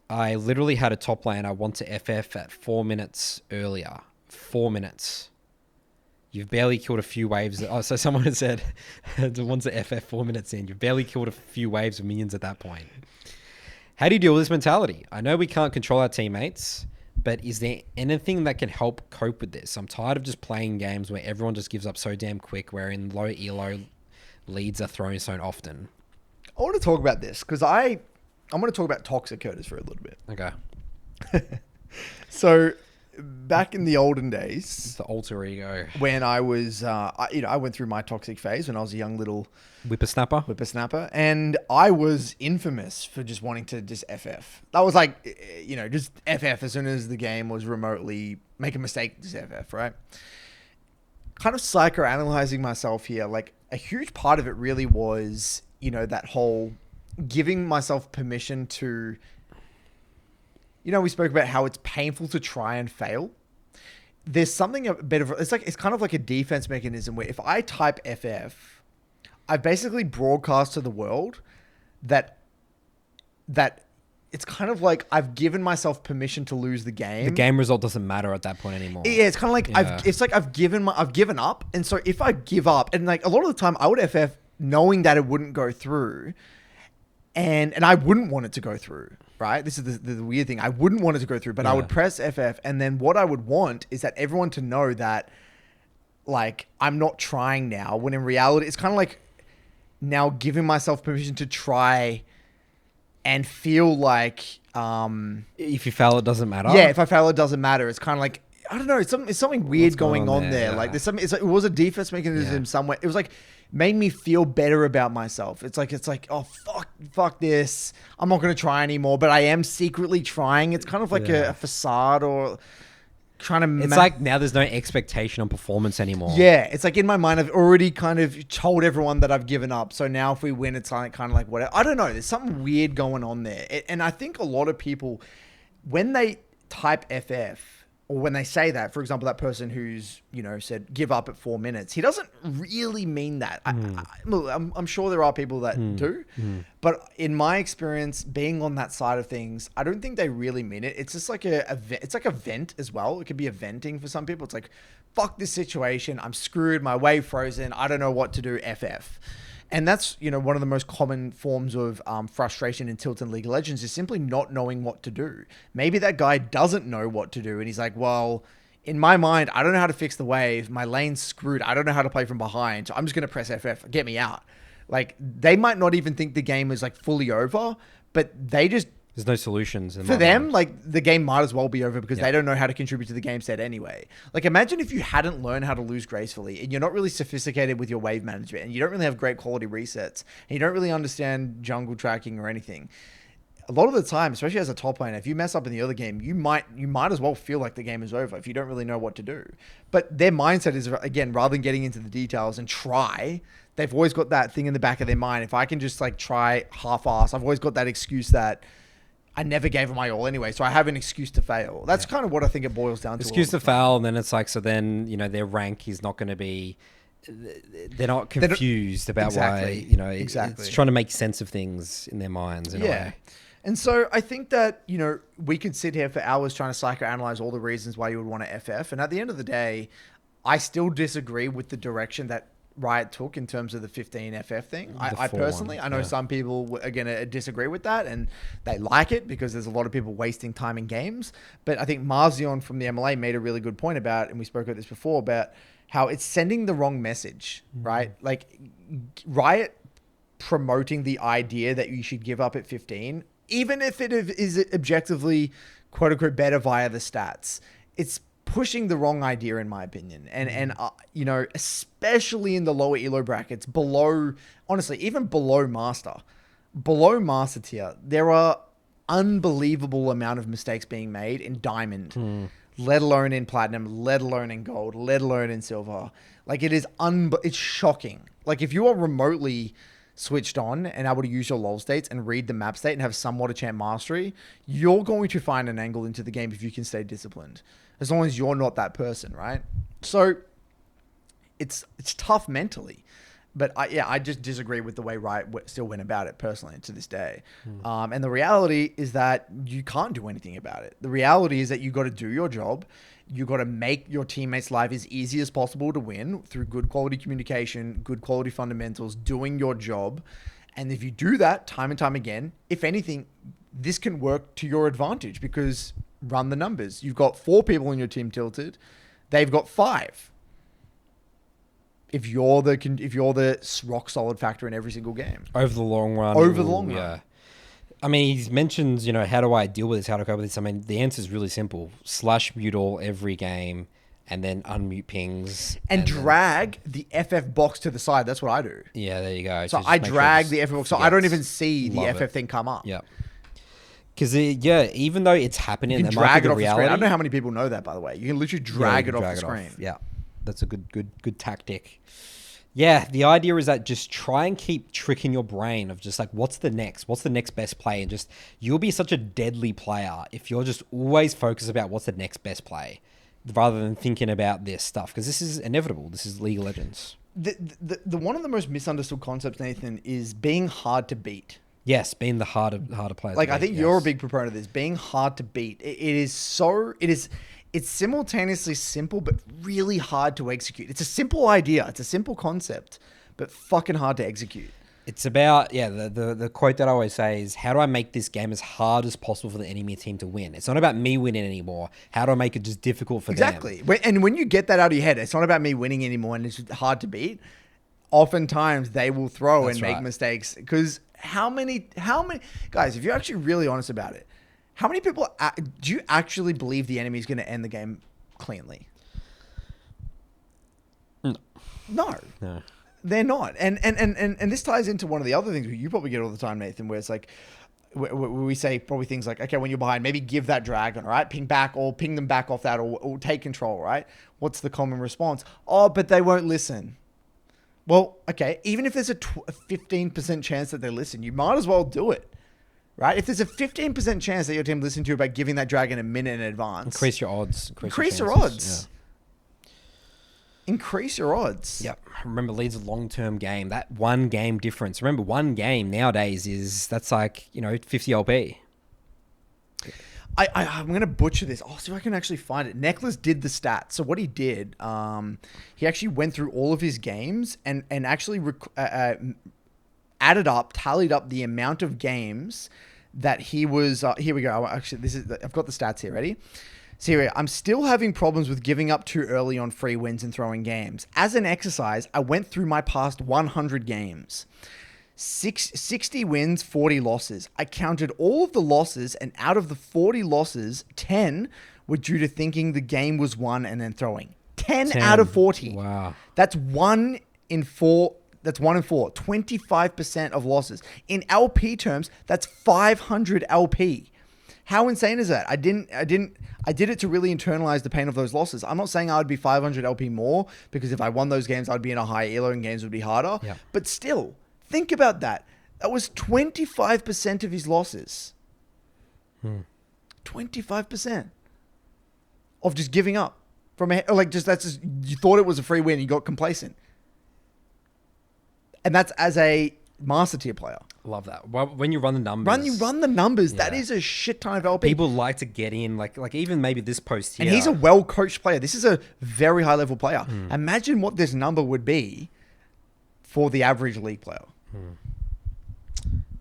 I literally had a top lane I want to FF at 4 minutes earlier. 4 minutes. You've barely killed a few waves. Oh, so someone had said, wants to FF 4 minutes in. You've barely killed a few waves of minions at that point. How do you deal with this mentality? I know we can't control our teammates, but is there anything that can help cope with this? I'm tired of just playing games where everyone just gives up so damn quick, wherein low elo leads are thrown so often. I want to talk about this because I'm going to talk about toxic coders for a little bit. Okay. So back in the olden days, The alter ego. when I was, I went through my toxic phase when I was a young little Whippersnapper. and I was infamous for just wanting to just FF. That was like, just FF as soon as the game was remotely make a mistake, just FF, right? Kind of psychoanalyzing myself here, like a huge part of it really was, that whole giving myself permission to, we spoke about how it's painful to try and fail. There's something a bit of, it's kind of like a defense mechanism where if I type FF, I basically broadcast to the world that it's kind of like I've given myself permission to lose the game. The game result doesn't matter at that point anymore. Yeah, it's kind of like I've given up, and so if I give up, and like a lot of the time I would FF knowing that it wouldn't go through, and I wouldn't want it to go through. Right, this is the weird thing. I wouldn't want it to go through, but I would press FF, and then what I would want is that everyone to know that, like, I'm not trying now. When in reality, it's kind of like now giving myself permission to try and feel like if you fail, it doesn't matter. Yeah, if I fail, it doesn't matter. It's kind of like, I don't know. It's something weird going on there. Yeah. Like there's something. It was a defense mechanism somewhere. It was like made me feel better about myself. It's like oh fuck this. I'm not gonna try anymore. But I am secretly trying. It's kind of like a facade or trying to. It's like now there's no expectation on performance anymore. Yeah, it's like in my mind I've already kind of told everyone that I've given up. So now if we win, it's like kind of like whatever. I don't know. There's something weird going on there, and I think a lot of people when they type FF. Or when they say that, for example, that person who's, said give up at 4 minutes, he doesn't really mean that. I'm sure there are people that do. But in my experience, being on that side of things, I don't think they really mean it. It's just like it's like a vent as well. It could be a venting for some people. It's like, fuck this situation. I'm screwed. My wave frozen. I don't know what to do. FF. And that's, one of the most common forms of frustration in Tilt and League of Legends is simply not knowing what to do. Maybe that guy doesn't know what to do. And he's like, well, in my mind, I don't know how to fix the wave. My lane's screwed. I don't know how to play from behind. So I'm just going to press FF. Get me out. Like, they might not even think the game is like fully over, but they just... There's no solutions. For them, like, the game might as well be over because they don't know how to contribute to the game set anyway. Like, imagine if you hadn't learned how to lose gracefully and you're not really sophisticated with your wave management and you don't really have great quality resets and you don't really understand jungle tracking or anything. A lot of the time, especially as a top laner, if you mess up in the other game, you might as well feel like the game is over if you don't really know what to do. But their mindset is, again, rather than getting into the details and try, they've always got that thing in the back of their mind. If I can just, like, try half-ass, I've always got that excuse that I never gave it my all anyway, so I have an excuse to fail. That's kind of what I think it boils down to. Excuse to fail, and then it's like, so then, their rank is not going to be, they're not confused about why, it's trying to make sense of things in their minds in a way. And so I think that, we could sit here for hours trying to psychoanalyze all the reasons why you would want to FF. And at the end of the day, I still disagree with the direction that Riot took in terms of the 15 FF thing. I personally, I know some people are going to disagree with that and they like it because there's a lot of people wasting time in games. But I think Marzion from the MLA made a really good point about, and we spoke about this before, about how it's sending the wrong message, right? Like Riot promoting the idea that you should give up at 15, even if it is objectively quote unquote better via the stats, it's pushing the wrong idea, in my opinion. And you know, especially in the lower elo brackets, below, honestly, even below master tier, there are unbelievable amount of mistakes being made in diamond, let alone in platinum, let alone in gold, let alone in silver. Like, it is it's shocking. Like, if you are remotely switched on and able to use your LoL states and read the map state and have somewhat a champ mastery, you're going to find an angle into the game if you can stay disciplined, as long as you're not that person, right? So it's tough mentally, but I just disagree with the way Riot still went about it personally to this day. And the reality is that you can't do anything about it. The reality is that you got to do your job. You got to make your teammates' life as easy as possible to win through good quality communication, good quality fundamentals, doing your job. And if you do that time and time again, if anything, this can work to your advantage, because run the numbers. You've got 4 people in your team tilted. They've got 5. If you're the rock solid factor in every single game. Over the long run. Yeah. I mean, he mentions, you know, how do I deal with this? How do I cope with this? I mean, the answer is really simple. Slash mute all every game and then unmute pings. And drag the FF box to the side. That's what I do. Yeah, there you go. So I drag the FF box. So I don't even see the FF thing come up. Yeah. Because, even though it's happening, you can drag it off the screen. I don't know how many people know that, by the way. You can literally drag it off the screen. Yeah. That's a good tactic. Yeah, the idea is that just try and keep tricking your brain of just like, what's the next best play? And just, you'll be such a deadly player if you're just always focused about what's the next best play rather than thinking about this stuff. Because this is inevitable. This is League of Legends. The one of the most misunderstood concepts, Nathan, is being hard to beat. Yes, being the harder player. Like, I think you're a big proponent of this. Being hard to beat. It's simultaneously simple, but really hard to execute. It's a simple idea. It's a simple concept, but fucking hard to execute. It's about, the quote that I always say is, how do I make this game as hard as possible for the enemy team to win? It's not about me winning anymore. How do I make it just difficult for them? Exactly. And when you get that out of your head, it's not about me winning anymore and it's hard to beat. Oftentimes they will throw and make mistakes. Because how many, guys, if you're actually really honest about it, how many people do you actually believe the enemy is going to end the game cleanly? No. They're not. And this ties into one of the other things you probably get all the time, Nathan, where it's like, we say probably things like, okay, when you're behind, maybe give that dragon, all right? Ping back or ping them back off that or take control, right? What's the common response? Oh, but they won't listen. Well, okay, even if there's a 15% chance that they listen, you might as well do it. Right? If there's a 15% chance that your team listen to you about giving that dragon a minute in advance. Increase your odds. Increase your odds. Yeah. Increase your odds. Yep. Remember, League's a long-term game. That one game difference. Remember, one game nowadays that's like, 50 LP. I'm going to butcher this. Oh, see if I can actually find it. Necklace did the stats. So what he did, he actually went through all of his games and actually tallied up the amount of games that he was, here we go. Actually, I've got the stats here. Ready? So here, I'm still having problems with giving up too early on free wins and throwing games. As an exercise, I went through my past 100 games. 60 wins, 40 losses. I counted all of the losses, and out of the 40 losses, 10 were due to thinking the game was won and then throwing. 10 out of 40. Wow. That's 1 in 4. That's 1 in 4, 25% of losses. In LP terms, that's 500 LP. How insane is that? I did it to really internalize the pain of those losses. I'm not saying I would be 500 LP more, because if I won those games, I'd be in a high elo and games would be harder. Yeah. But still, think about that. That was 25% of his losses. 25% of just giving up you thought it was a free win. You got complacent. And that's as a master tier player. Love that. When you run the numbers. Run the numbers. Yeah. That is a shit ton of LP. People like to get in, like even maybe this post here. And he's a well-coached player. This is a very high-level player. Imagine what this number would be for the average league player.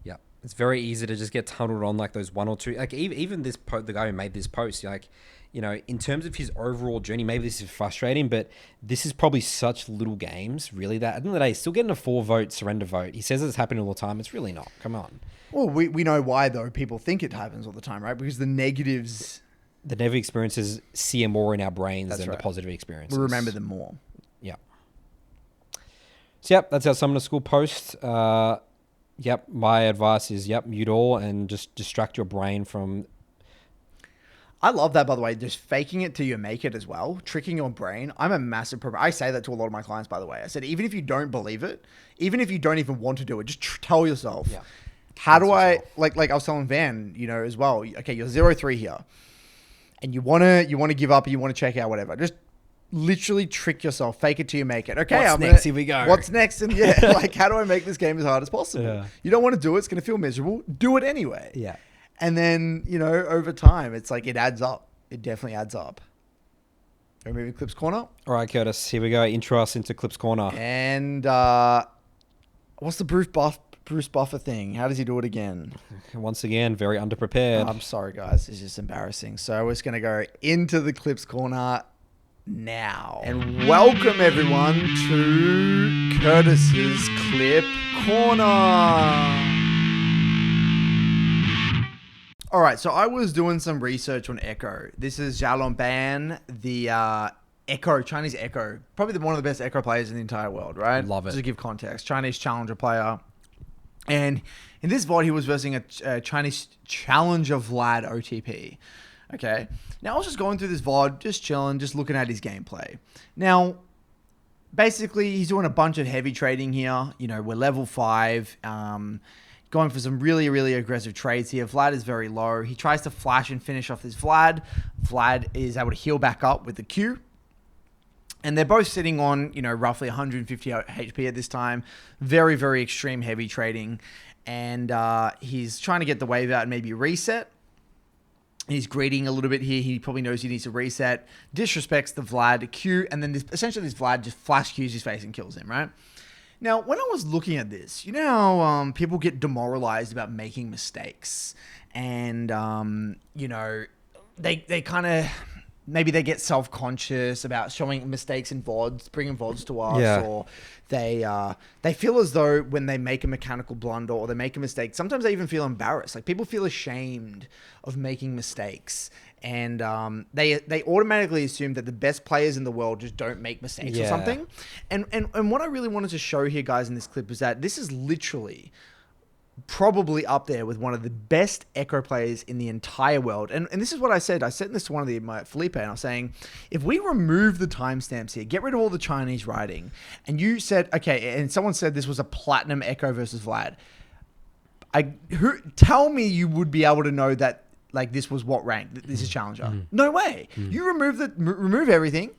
Yeah. It's very easy to just get tunneled on like those one or two. Like even the guy who made this post, in terms of his overall journey, maybe this is frustrating, but this is probably such little games, really, that at the end of the day, he's still getting a 4-vote surrender vote. He says it's happening all the time. It's really not. Come on. Well, we know why, though. People think it happens all the time, right? Because the negatives the negative experiences sear more in our brains than right. the positive experiences. We remember them more. Yeah. So, yep, that's our Summoner School post. Yep, my advice is, mute all and just distract your brain from... I love that, by the way, just faking it till you make it as well, tricking your brain. I'm a massive I say that to a lot of my clients, by the way. I said, even if you don't believe it, even if you don't even want to do it, just tell yourself, how do I, like I was telling Van, as well, okay, you're 0-3 here and you want to give up, you want to check out, whatever. Just literally trick yourself, fake it till you make it. Okay, what's next? Here we go. What's next? And how do I make this game as hard as possible? Yeah. You don't want to do it. It's going to feel miserable. Do it anyway. Yeah. And then, over time, it's like it adds up. It definitely adds up. Are we moving Clips Corner? All right, Curtis, here we go. Intro us into Clips Corner. And what's the Bruce Buffer thing? How does he do it again? Once again, very underprepared. I'm sorry, guys. It's just embarrassing. So we're just going to go into the Clips Corner now. And welcome, everyone, to Curtis's Clip Corner. All right, so I was doing some research on Echo. This is Xiaolong Ban, the Chinese Echo, probably one of the best Echo players in the entire world, right? Love it. Just to give context, Chinese challenger player. And in this VOD, he was versing a Chinese challenger Vlad OTP. Okay. Now, I was just going through this VOD, just chilling, just looking at his gameplay. Now, basically, he's doing a bunch of heavy trading here. We're level 5. Going for some really, really aggressive trades here. Vlad is very low. He tries to flash and finish off this Vlad. Vlad is able to heal back up with the Q. And they're both sitting on, roughly 150 HP at this time. Very, very extreme heavy trading. And he's trying to get the wave out and maybe reset. He's greeting a little bit here. He probably knows he needs to reset. Disrespects the Vlad Q. And then essentially this Vlad just flash Qs his face and kills him, right? Now, when I was looking at this, how people get demoralized about making mistakes, and they kind of maybe they get self-conscious about showing mistakes in VODs, bringing VODs to us, or they feel as though when they make a mechanical blunder or they make a mistake, sometimes they even feel embarrassed. Like people feel ashamed of making mistakes. And they automatically assume that the best players in the world just don't make mistakes or something. And what I really wanted to show here, guys, in this clip is that this is literally probably up there with one of the best Echo players in the entire world. And this is what I said. I said this to one of my Felipe, and I was saying, if we remove the timestamps here, get rid of all the Chinese writing, and you said, okay, and someone said this was a platinum Echo versus Vlad, tell me you would be able to know that like this was what rank? This is Challenger. No way. You remove everything,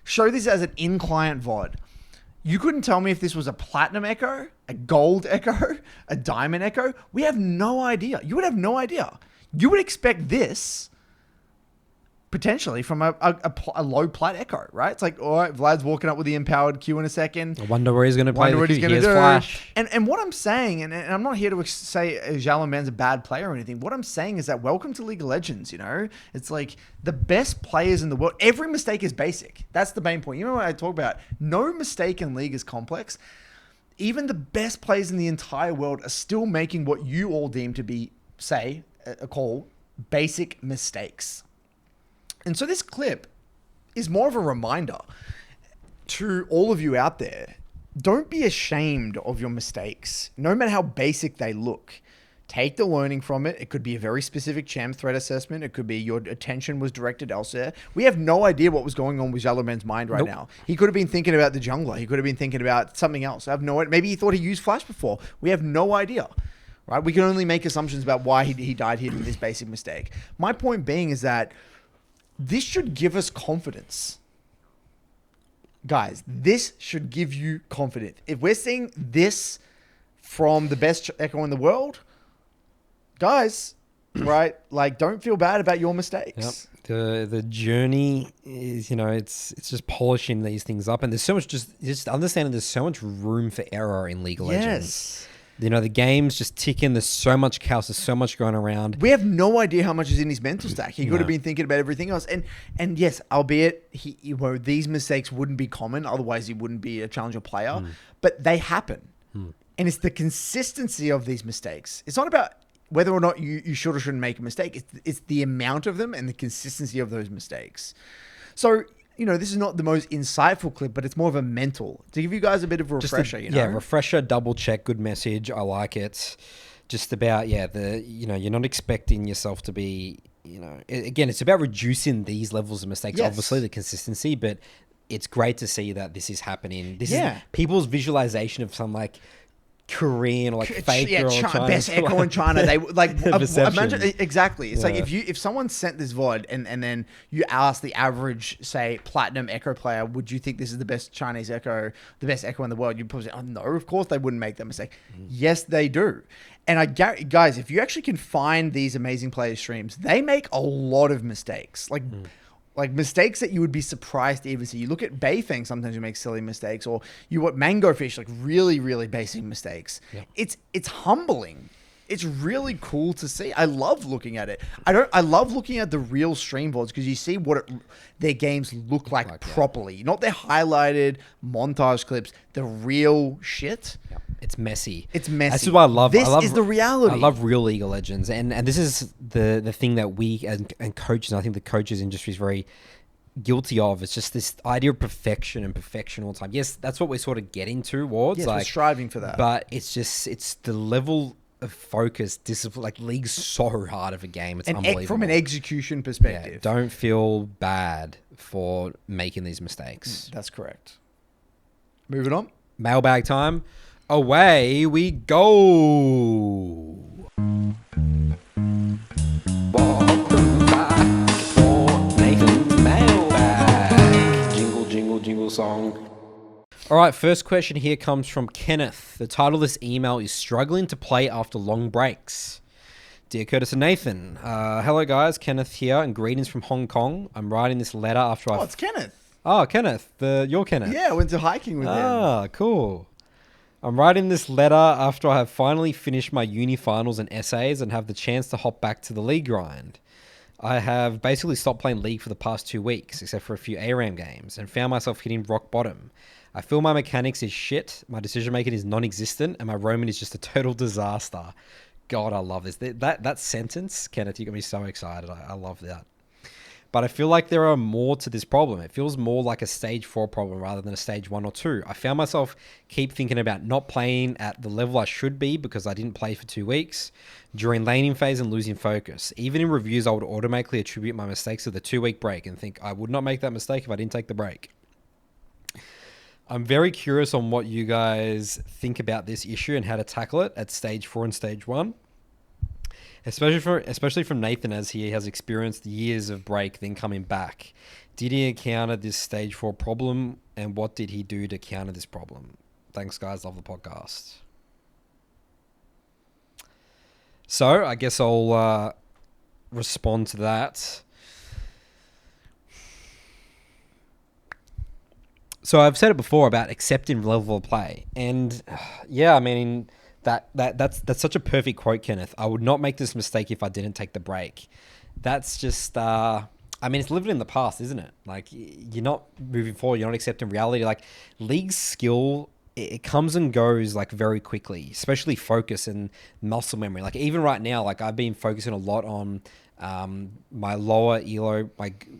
show this as an in-client VOD. You couldn't tell me if this was a platinum Echo, a gold Echo, a diamond Echo. We have no idea. You would have no idea. You would expect this potentially from a low plat Echo, right? It's like, all right, Vlad's walking up with the empowered Q in a second. I wonder where he's going to play the Q. Here's Flash. And what I'm saying, and I'm not here to say Xiaolong Ban's a bad player or anything. What I'm saying is that welcome to League of Legends, It's like the best players in the world. Every mistake is basic. That's the main point. You know what I talk about? No mistake in League is complex. Even the best players in the entire world are still making what you all deem to be, call basic mistakes. And so this clip is more of a reminder to all of you out there. Don't be ashamed of your mistakes, no matter how basic they look. Take the learning from it. It could be a very specific champ threat assessment. It could be your attention was directed elsewhere. We have no idea what was going on with Xiaolong Ban's mind right now. He could have been thinking about the jungler. He could have been thinking about something else. I have no idea. Maybe he thought he used Flash before. We have no idea. Right? We can only make assumptions about why he died here with this basic mistake. My point being is that this should give us confidence. Guys, this should give you confidence. If we're seeing this from the best Echo in the world, guys, right? Like, don't feel bad about your mistakes. Yep. The journey is, it's just polishing these things up. And there's so much, just understanding there's so much room for error in League of Legends. The game's just ticking. There's so much chaos. There's so much going around. We have no idea how much is in his mental stack. He could have been thinking about everything else. And yes, albeit these mistakes wouldn't be common. Otherwise, he wouldn't be a challenger player. But they happen. And it's the consistency of these mistakes. It's not about whether or not you should or shouldn't make a mistake. It's the amount of them and the consistency of those mistakes. So, this is not the most insightful clip, but it's more of a mental to give you guys a bit of a refresher. Yeah, refresher, double check, good message. I like it. Just about, you're not expecting yourself to be, again, it's about reducing these levels of mistakes, obviously the consistency, but it's great to see that this is happening. This is people's visualization of some like Korean or like fake girl China, best echo in China. They like imagine exactly. It's like Yeah. if someone sent this VOD and then you ask the average, say, platinum echo player, would you think this is the best Chinese echo, the best echo in the world? You'd probably say, oh no, of course they wouldn't make that mistake. Yes, they do. And I guys, if you actually can find these amazing players' streams, they make a lot of mistakes. Like mistakes that you would be surprised to even see. You look at Bayfang, sometimes you make silly mistakes, or you watch Mango Fish, like really, really basic mistakes. Yep. It's humbling. It's really cool to see. I love looking at it. I love looking at the real stream VODs because you see what their games look like properly. Not their highlighted montage clips, the real shit. Yep. It's messy. It's messy. This is what I love. This is the reality. I love real League of Legends. And this is the thing that we and coaches, and I think the coaches industry is very guilty of. It's just this idea of perfection and perfection all the time. Yes, that's what we're sort of getting towards. Yes, like, we're striving for that. But it's the level of focus, discipline. Like, League's so hard of a game. It's unbelievable. From an execution perspective. Yeah, don't feel bad for making these mistakes. That's correct. Moving on. Mailbag time. Away we go. Welcome back for Nathan's Mailbag. Jingle, jingle, jingle song. All right, first question here comes from Kenneth. The title of this email is Struggling to Play After Long Breaks. Dear Curtis and Nathan, hello guys, Kenneth here, and greetings from Hong Kong. I'm writing this letter after it's Kenneth. Oh, Kenneth, your Kenneth. Yeah, I went to hiking with him. Ah, cool. I'm writing this letter after I have finally finished my uni finals and essays and have the chance to hop back to the League grind. I have basically stopped playing League for the past 2 weeks, except for a few ARAM games, and found myself hitting rock bottom. I feel my mechanics is shit, my decision making is non-existent, and my roaming is just a total disaster. God, I love this. That sentence, Kenneth, you got me so excited. I love that. But I feel like there are more to this problem. It feels more like a stage 4 problem rather than a stage 1 or 2. I found myself keep thinking about not playing at the level I should be because I didn't play for 2 weeks during laning phase and losing focus. Even in reviews, I would automatically attribute my mistakes to the 2-week break and think I would not make that mistake if I didn't take the break. I'm very curious on what you guys think about this issue and how to tackle it at stage 4 and stage 1. Especially from Nathan, as he has experienced years of break then coming back. Did he encounter this stage 4 problem, and what did he do to counter this problem? Thanks, guys. Love the podcast. So I guess I'll respond to that. So I've said it before about accepting level of play, and yeah, I mean. That's such a perfect quote, Kenneth. I would not make this mistake if I didn't take the break. That's just, I mean, it's living in the past, isn't it? Like, you're not moving forward. You're not accepting reality. Like, League's skill, it comes and goes, like, very quickly, especially focus and muscle memory. Like, even right now, like, I've been focusing a lot on my lower elo,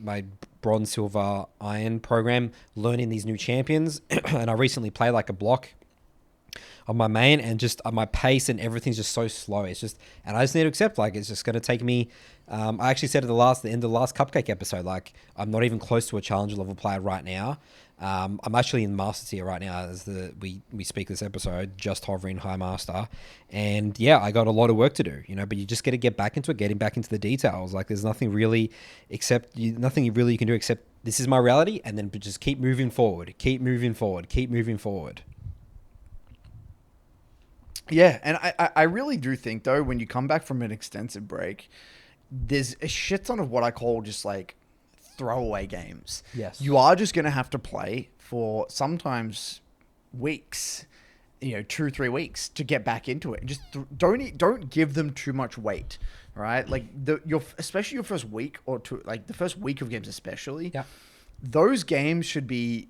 my bronze, silver, iron program, learning these new champions. And I recently played, like, a block on my main, and just my pace and everything's just so slow. It's just, and I just need to accept, like, it's just going to take me. I actually said at the end of the last Cupcake episode, like, I'm not even close to a challenger level player right now. I'm actually in Master tier right now as we speak this episode, just hovering High Master, and yeah, I got a lot of work to do, but you just got to get back into it, getting back into the details. Like, there's nothing really nothing really you can do except this is my reality, and then just keep moving forward, keep moving forward, keep moving forward. Yeah, and I really do think, though, when you come back from an extensive break, there's a shit ton of what I call just, like, throwaway games. Yes. You are just going to have to play for sometimes weeks, 2-3 weeks to get back into it. And just don't give them too much weight, right? Like, especially your first week or two, like, the first week of games especially. Yeah. Those games should be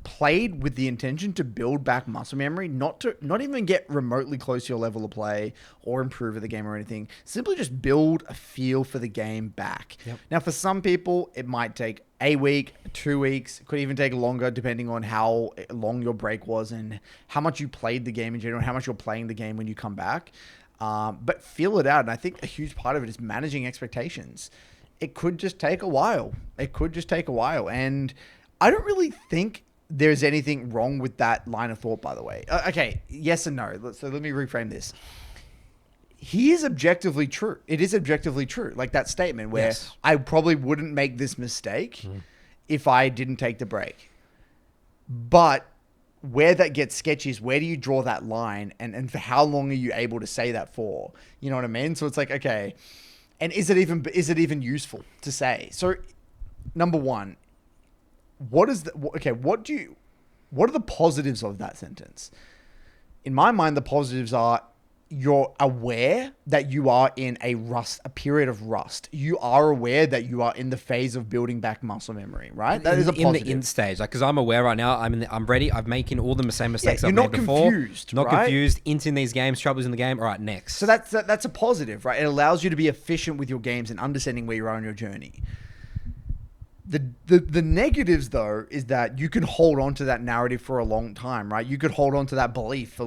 played with the intention to build back muscle memory, not even get remotely close to your level of play or improve at the game or anything. Simply just build a feel for the game back. Yep. Now, for some people, it might take a week, 2 weeks. It could even take longer depending on how long your break was and how much you played the game in general, how much you're playing the game when you come back. But feel it out. And I think a huge part of it is managing expectations. It could just take a while. And I don't really think there's anything wrong with that line of thought, by the way. Okay, yes and no. So let me reframe this. He is objectively true. It is objectively true. Like that statement where I probably wouldn't make this mistake if I didn't take the break. But where that gets sketchy is where do you draw that line and for how long are you able to say that for? You know what I mean? So it's like, okay, and is it even useful to say? So number one, what are the positives of that sentence? In my mind, the positives are you're aware that you are in a period of rust. You are aware that you are in the phase of building back muscle memory, right? That is a positive. In the in stage, like, because I'm aware right now, I'm ready. I'm making all the same mistakes I've made before. You're not confused, not confused. Into these games, troubles in the game. All right, next. So that's a positive, right? It allows you to be efficient with your games and understanding where you are on your journey. The negatives, though, is that you can hold on to that narrative for a long time, right? You could hold on to that belief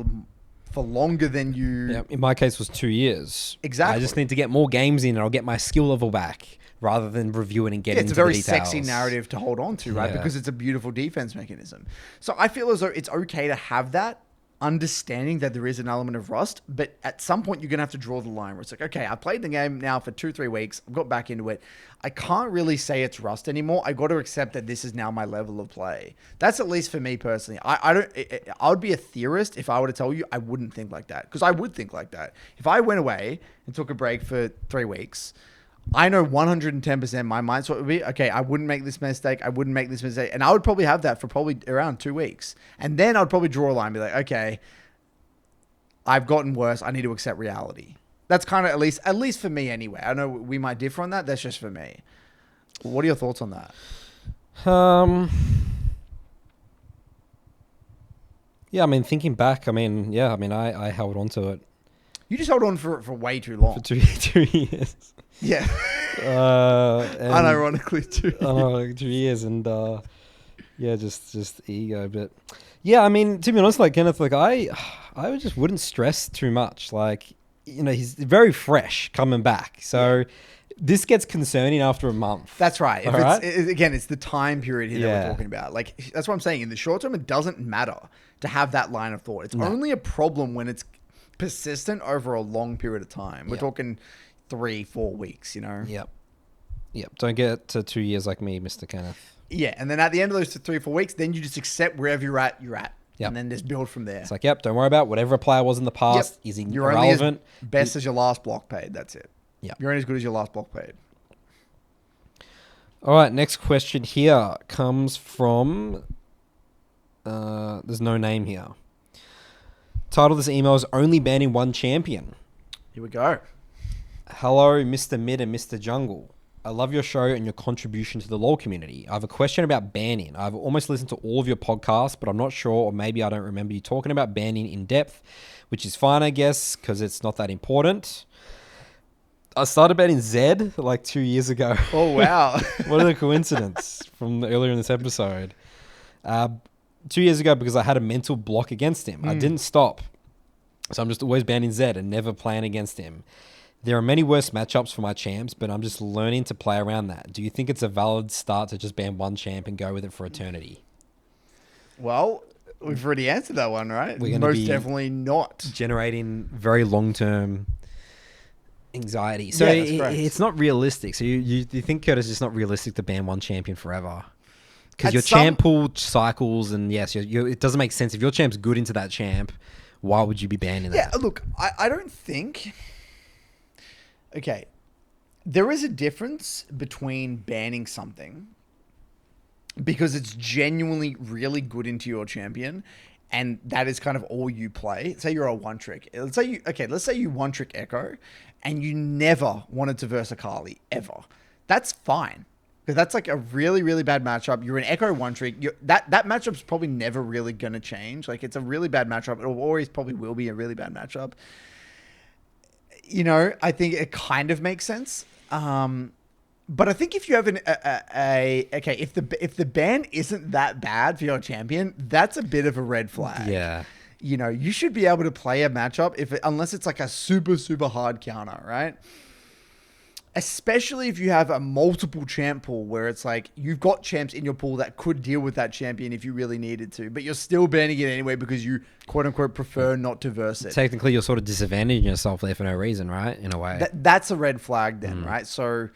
for longer than you... Yeah, in my case, it was 2 years. Exactly. I just need to get more games in and I'll get my skill level back rather than reviewing and getting into the details. It's a very sexy narrative to hold on to, right? Because it's a beautiful defense mechanism. So I feel as though it's okay to have that, understanding that there is an element of rust, but at some point you're going to have to draw the line where it's like, okay, I played the game now for 2-3 weeks. I've got back into it. I can't really say it's rust anymore. I got to accept that this is now my level of play. That's at least for me personally. I would be a theorist if I were to tell you I wouldn't think like that, because I would think like that. If I went away and took a break for 3 weeks, I know 110% my mindset would be, okay, I wouldn't make this mistake. And I would probably have that for probably around 2 weeks. And then I'd probably draw a line and be like, okay, I've gotten worse. I need to accept reality. That's kind of at least for me anyway. I know we might differ on that. That's just for me. What are your thoughts on that? Yeah, I mean, thinking back, I held on to it. You just held on for way too long. For two years. Yeah. Unironically, 2 years. And just ego. But yeah, I mean, to be honest, like Kenneth, like I just wouldn't stress too much. Like, you know, he's very fresh coming back. So this gets concerning after a month. That's right. It's the time period here that we're talking about. Like, that's what I'm saying. In the short term, it doesn't matter to have that line of thought. It's only a problem when it's persistent over a long period of time. We're talking 3-4 weeks, you know? Yep. Don't get to 2 years like me, Mr. Kenneth. Yeah. And then at the end of those 3-4 weeks, then you just accept wherever you're at. Yep. And then just build from there. It's like, don't worry about whatever a player was in the past. Is irrelevant. You're only as best as your last block paid. That's it. Yeah. You're only as good as your last block paid. All right. Next question here comes from... there's no name here. Title of this email is Only Banning One Champion. Here we go. Hello, Mr. Mid and Mr. Jungle. I love your show and your contribution to the LoL community. I have a question about banning. I've almost listened to all of your podcasts, but I'm not sure, or maybe I don't remember you talking about banning in depth, which is fine, I guess, because it's not that important. I started banning Zed like 2 years ago. Oh, wow. What a coincidence from earlier in this episode. 2 years ago because I had a mental block against him. I didn't stop. So I'm just always banning Zed and never playing against him. There are many worse matchups for my champs, but I'm just learning to play around that. Do you think it's a valid start to just ban one champ and go with it for eternity? Well, we've already answered that one, right? We're Most definitely not. Generating very long-term anxiety. So it's not realistic. So you think, Curtis, it's not realistic to ban one champion forever? Because your champ pool cycles, and yes, it doesn't make sense. If your champ's good into that champ, why would you be banning that? Yeah, look, I don't think... Okay, there is a difference between banning something because it's genuinely really good into your champion, and that is kind of all you play. Say you're a one-trick. Let's say you one-trick Echo, and you never wanted to verse Akali, ever. That's fine. Because that's like a really, really bad matchup. You're an Echo one trick. That matchup's probably never really going to change. Like, it's a really bad matchup. It always probably will be a really bad matchup. You know, I think it kind of makes sense. But I think if you have if the ban isn't that bad for your champion, that's a bit of a red flag. Yeah. You know, you should be able to play a matchup unless it's like a super, super hard counter, right? Especially if you have a multiple champ pool where it's like you've got champs in your pool that could deal with that champion if you really needed to, but you're still banning it anyway because you quote unquote prefer not to verse it. Technically, you're sort of disadvantaging yourself there for no reason, right? In a way. That's a red flag then, right? So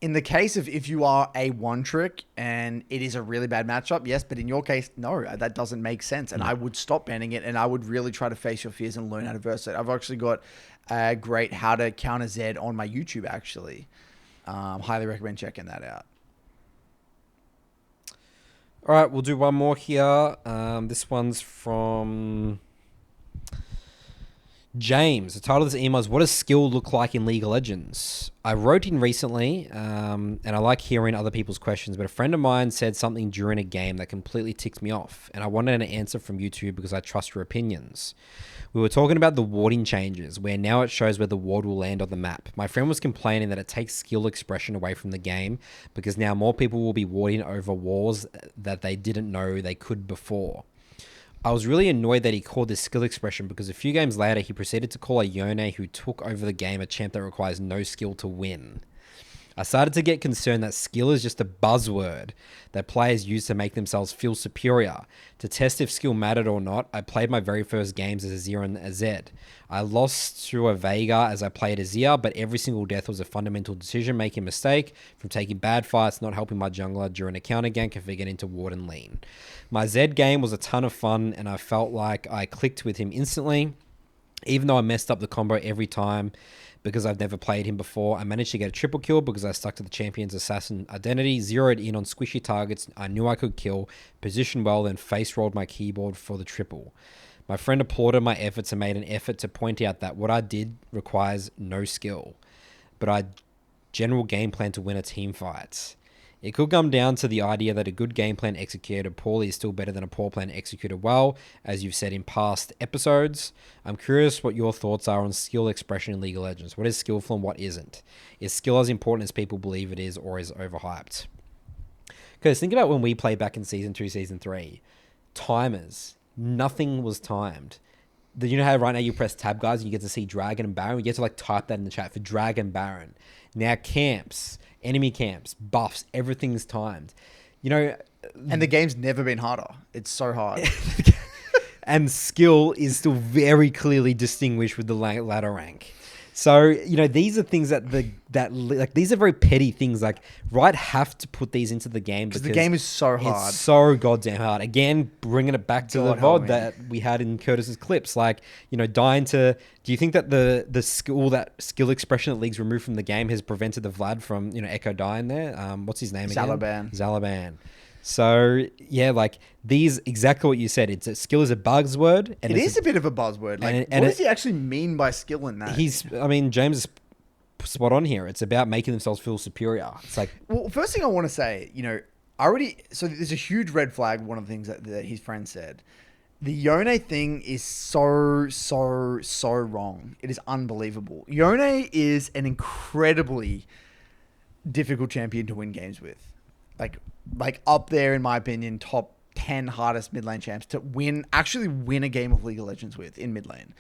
in the case of if you are a one trick and it is a really bad matchup, yes, but in your case, no, that doesn't make sense. And I would stop banning it and I would really try to face your fears and learn how to verse it. I've actually got a great how to counter Z on my YouTube, actually. Highly recommend checking that out. All right, we'll do one more here. This one's from James. The title of this email is, what does skill look like in League of Legends? I wrote in recently, and I like hearing other people's questions, but a friend of mine said something during a game that completely ticked me off, and I wanted an answer from you two because I trust your opinions. We were talking about the warding changes, where now it shows where the ward will land on the map. My friend was complaining that it takes skill expression away from the game because now more people will be warding over walls that they didn't know they could before. I was really annoyed that he called this skill expression because a few games later he proceeded to call a Yone who took over the game a champ that requires no skill to win. I started to get concerned that skill is just a buzzword that players use to make themselves feel superior. To test if skill mattered or not, I played my very first games as a Zero and a Zed. I lost to a Vega as I played a Zia, but every single death was a fundamental decision-making mistake, from taking bad fights, not helping my jungler during a counter gank, and forgetting to ward and lean. My Zed game was a ton of fun, and I felt like I clicked with him instantly. Even though I messed up the combo every time because I've never played him before, I managed to get a triple kill because I stuck to the champion's assassin identity, zeroed in on squishy targets I knew I could kill, positioned well, then face rolled my keyboard for the triple. My friend applauded my efforts and made an effort to point out that what I did requires no skill, but I general game plan to win a team fight. It could come down to the idea that a good game plan executed poorly is still better than a poor plan executed well, as you've said in past episodes. I'm curious what your thoughts are on skill expression in League of Legends. What is skillful and what isn't? Is skill as important as people believe it is, or is it overhyped? Because think about when we played back in Season 2, Season 3. Timers. Nothing was timed. You know how right now you press tab, guys, and you get to see Dragon and Baron? You get to like type that in the chat for Dragon Baron. Now camps, enemy camps, buffs, everything's timed. You know, and the game's never been harder. It's so hard. And skill is still very clearly distinguished with the ladder rank. So, you know, these are things that like these are very petty things. Like, Riot have to put these into the game because the game is so hard. It's so goddamn hard. Again, bringing it back to the VOD that we had in Curtis's clips. Like, you know, dying to. Do you think that the skill expression that League's removed from the game has prevented the Vlad from, you know, Echo dying there? What's his name again? Zalaban. So, yeah, like, these, exactly what you said. It's skill is a buzzword. And it is a bit of a buzzword. Like, what does he actually mean by skill in that? James is spot on here. It's about making themselves feel superior. It's like... Well, first thing I want to say, you know, so there's a huge red flag, one of the things that his friend said. The Yone thing is so wrong. It is unbelievable. Yone is an incredibly difficult champion to win games with. Like up there, in my opinion, top 10 hardest mid lane champs to actually win a game of League of Legends with in mid lane.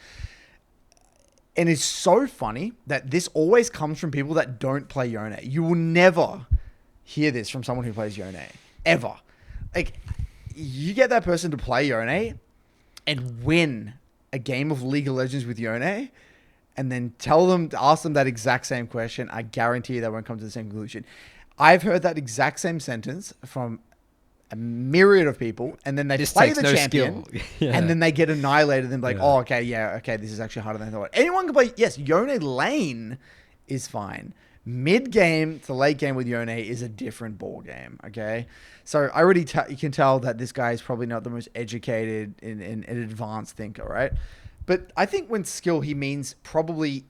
And it's so funny that this always comes from people that don't play Yone. You will never hear this from someone who plays Yone. Ever. Like, you get that person to play Yone and win a game of League of Legends with Yone, and then ask them that exact same question. I guarantee you they won't come to the same conclusion. I've heard that exact same sentence from a myriad of people, and then they play the champion, and then they get annihilated and like, oh, okay, this is actually harder than I thought. Anyone can play, yes, Yone lane is fine. Mid-game to late game with Yone is a different ball game, okay? So I already you can tell that this guy is probably not the most educated and advanced thinker, right? But I think when skill, he means probably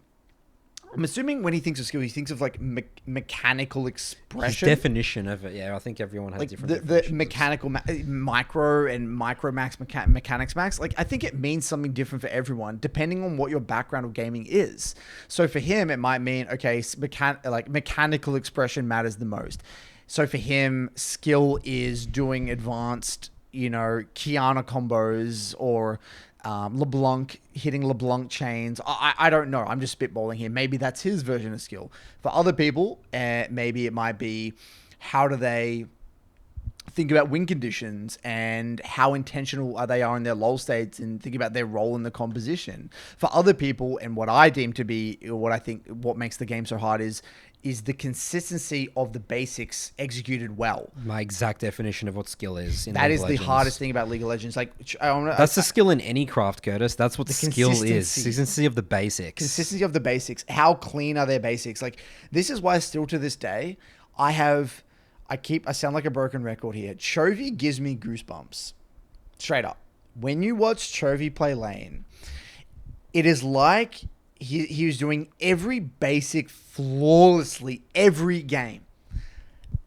I'm assuming when he thinks of skill, he thinks of like mechanical His expression. definition of it, yeah, I think everyone has Like different the definitions. mechanical micro and micro max mechanics max. Like I think it means something different for everyone depending on what your background of gaming is. So for him it might mean okay, mechanical expression matters the most. So for him, skill is doing advanced, Kiana combos or LeBlanc, hitting LeBlanc chains. I don't know. I'm just spitballing here. Maybe that's his version of skill. For other people, maybe it might be how do they think about win conditions and how intentional are they in their lull states and think about their role in the composition. For other people, and what I deem to be what makes the game so hard is the consistency of the basics executed well. My exact definition of what skill is. That is the hardest thing about League of Legends. Like that's the skill in any craft, Curtis. That's what the skill is. Consistency of the basics. Consistency of the basics. How clean are their basics? Like this is why still to this day, I sound like a broken record here. Chovy gives me goosebumps. Straight up. When you watch Chovy play lane, it is like he was doing every basic flawlessly every game.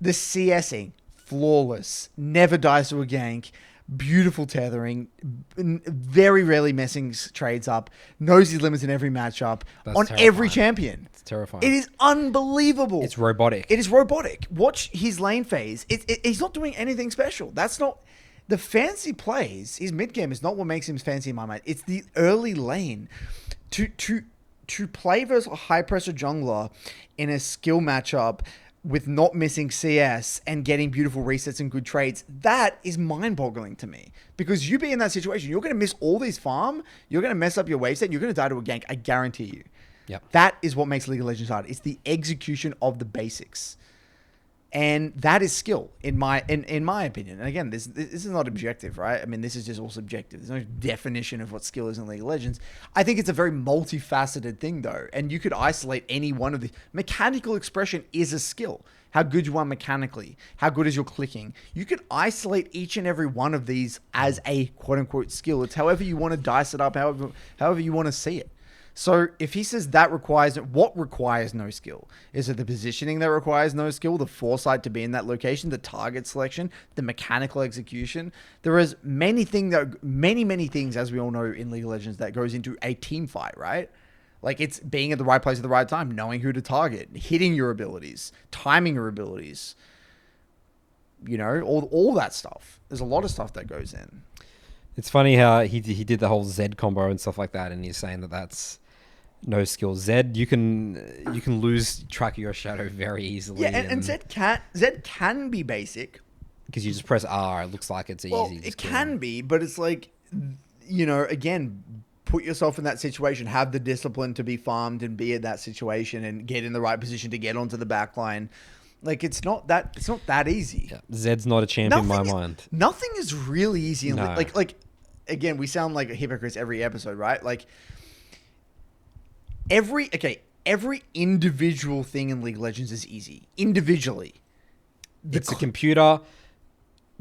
The CSing, flawless. Never dies to a gank. Beautiful tethering. Very rarely messing trades up. Knows his limits in every matchup. That's on terrifying. Every champion. It's terrifying. It is unbelievable. It's robotic. It is robotic. Watch his lane phase. He's not doing anything special. That's not... The fancy plays, his mid game is not what makes him fancy in my mind. It's the early lane. To play versus a high pressure jungler in a skill matchup with not missing CS and getting beautiful resets and good trades, that is mind-boggling to me. Because you be in that situation, you're going to miss all these farm, you're going to mess up your wave set, you're going to die to a gank, I guarantee you. Yep. That is what makes League of Legends hard. It's the execution of the basics. And that is skill, in my opinion. And again, this is not objective, right? I mean, this is just all subjective. There's no definition of what skill is in League of Legends. I think it's a very multifaceted thing, though. And you could isolate any one of the... Mechanical expression is a skill. How good you are mechanically. How good is your clicking. You could isolate each and every one of these as a quote-unquote skill. It's however you want to dice it up, however you want to see it. So if he says what requires no skill? Is it the positioning that requires no skill, the foresight to be in that location, the target selection, the mechanical execution? There is many things, as we all know in League of Legends, that goes into a team fight, right? Like it's being at the right place at the right time, knowing who to target, hitting your abilities, timing your abilities, all that stuff. There's a lot of stuff that goes in. It's funny how he did the whole Z combo and stuff like that, and he's saying that that's no skill. Z, you can lose track of your shadow very easily. Yeah, and Z can be basic because you just press R. It looks like it's easy. Well, it can be, but it's like, again, put yourself in that situation. Have the discipline to be farmed and be in that situation and get in the right position to get onto the back line. Like it's not that easy. Yeah. Zed's not a champion in my mind. Nothing is really easy. Like again, we sound like hypocrites every episode, right? Like every individual thing in League of Legends is easy individually. It's a computer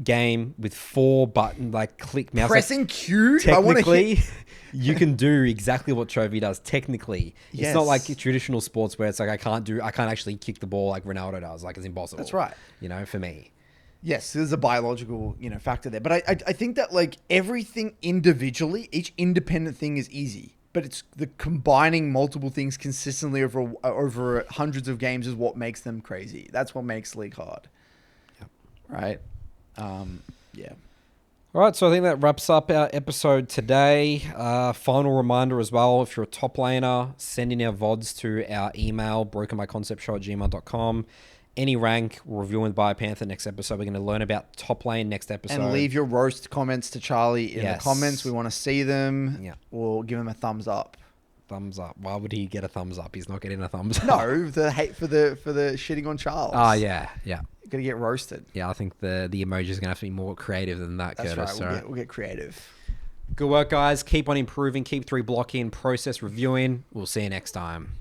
game with 4 button click mouse. Pressing Q. Technically, you can do exactly what Chovy does. Technically, it's not like traditional sports where it's like I can't actually kick the ball like Ronaldo does. Like it's impossible. That's right. For me. Yes, there's a biological factor there, but I think that like everything individually, each independent thing is easy. But it's the combining multiple things consistently over hundreds of games is what makes them crazy. That's what makes League hard. Yep. Right? Yeah. All right, so I think that wraps up our episode today. Final reminder as well, if you're a top laner, send in our VODs to our email, brokenbyconceptshow@gmail.com. Any rank, we're reviewing Bio Panther next episode. We're going to learn about top lane next episode. And leave your roast comments to Charlie in the comments. We want to see them. Yeah. We'll give him a thumbs up. Thumbs up. Why would he get a thumbs up? He's not getting a thumbs up. No, the hate for the shitting on Charles. Oh, yeah. Gonna get roasted. Yeah, I think the emoji is gonna have to be more creative than that. That's Curtis, right. We'll get creative. Good work, guys. Keep on improving. Keep 3 blocking. Process reviewing. We'll see you next time.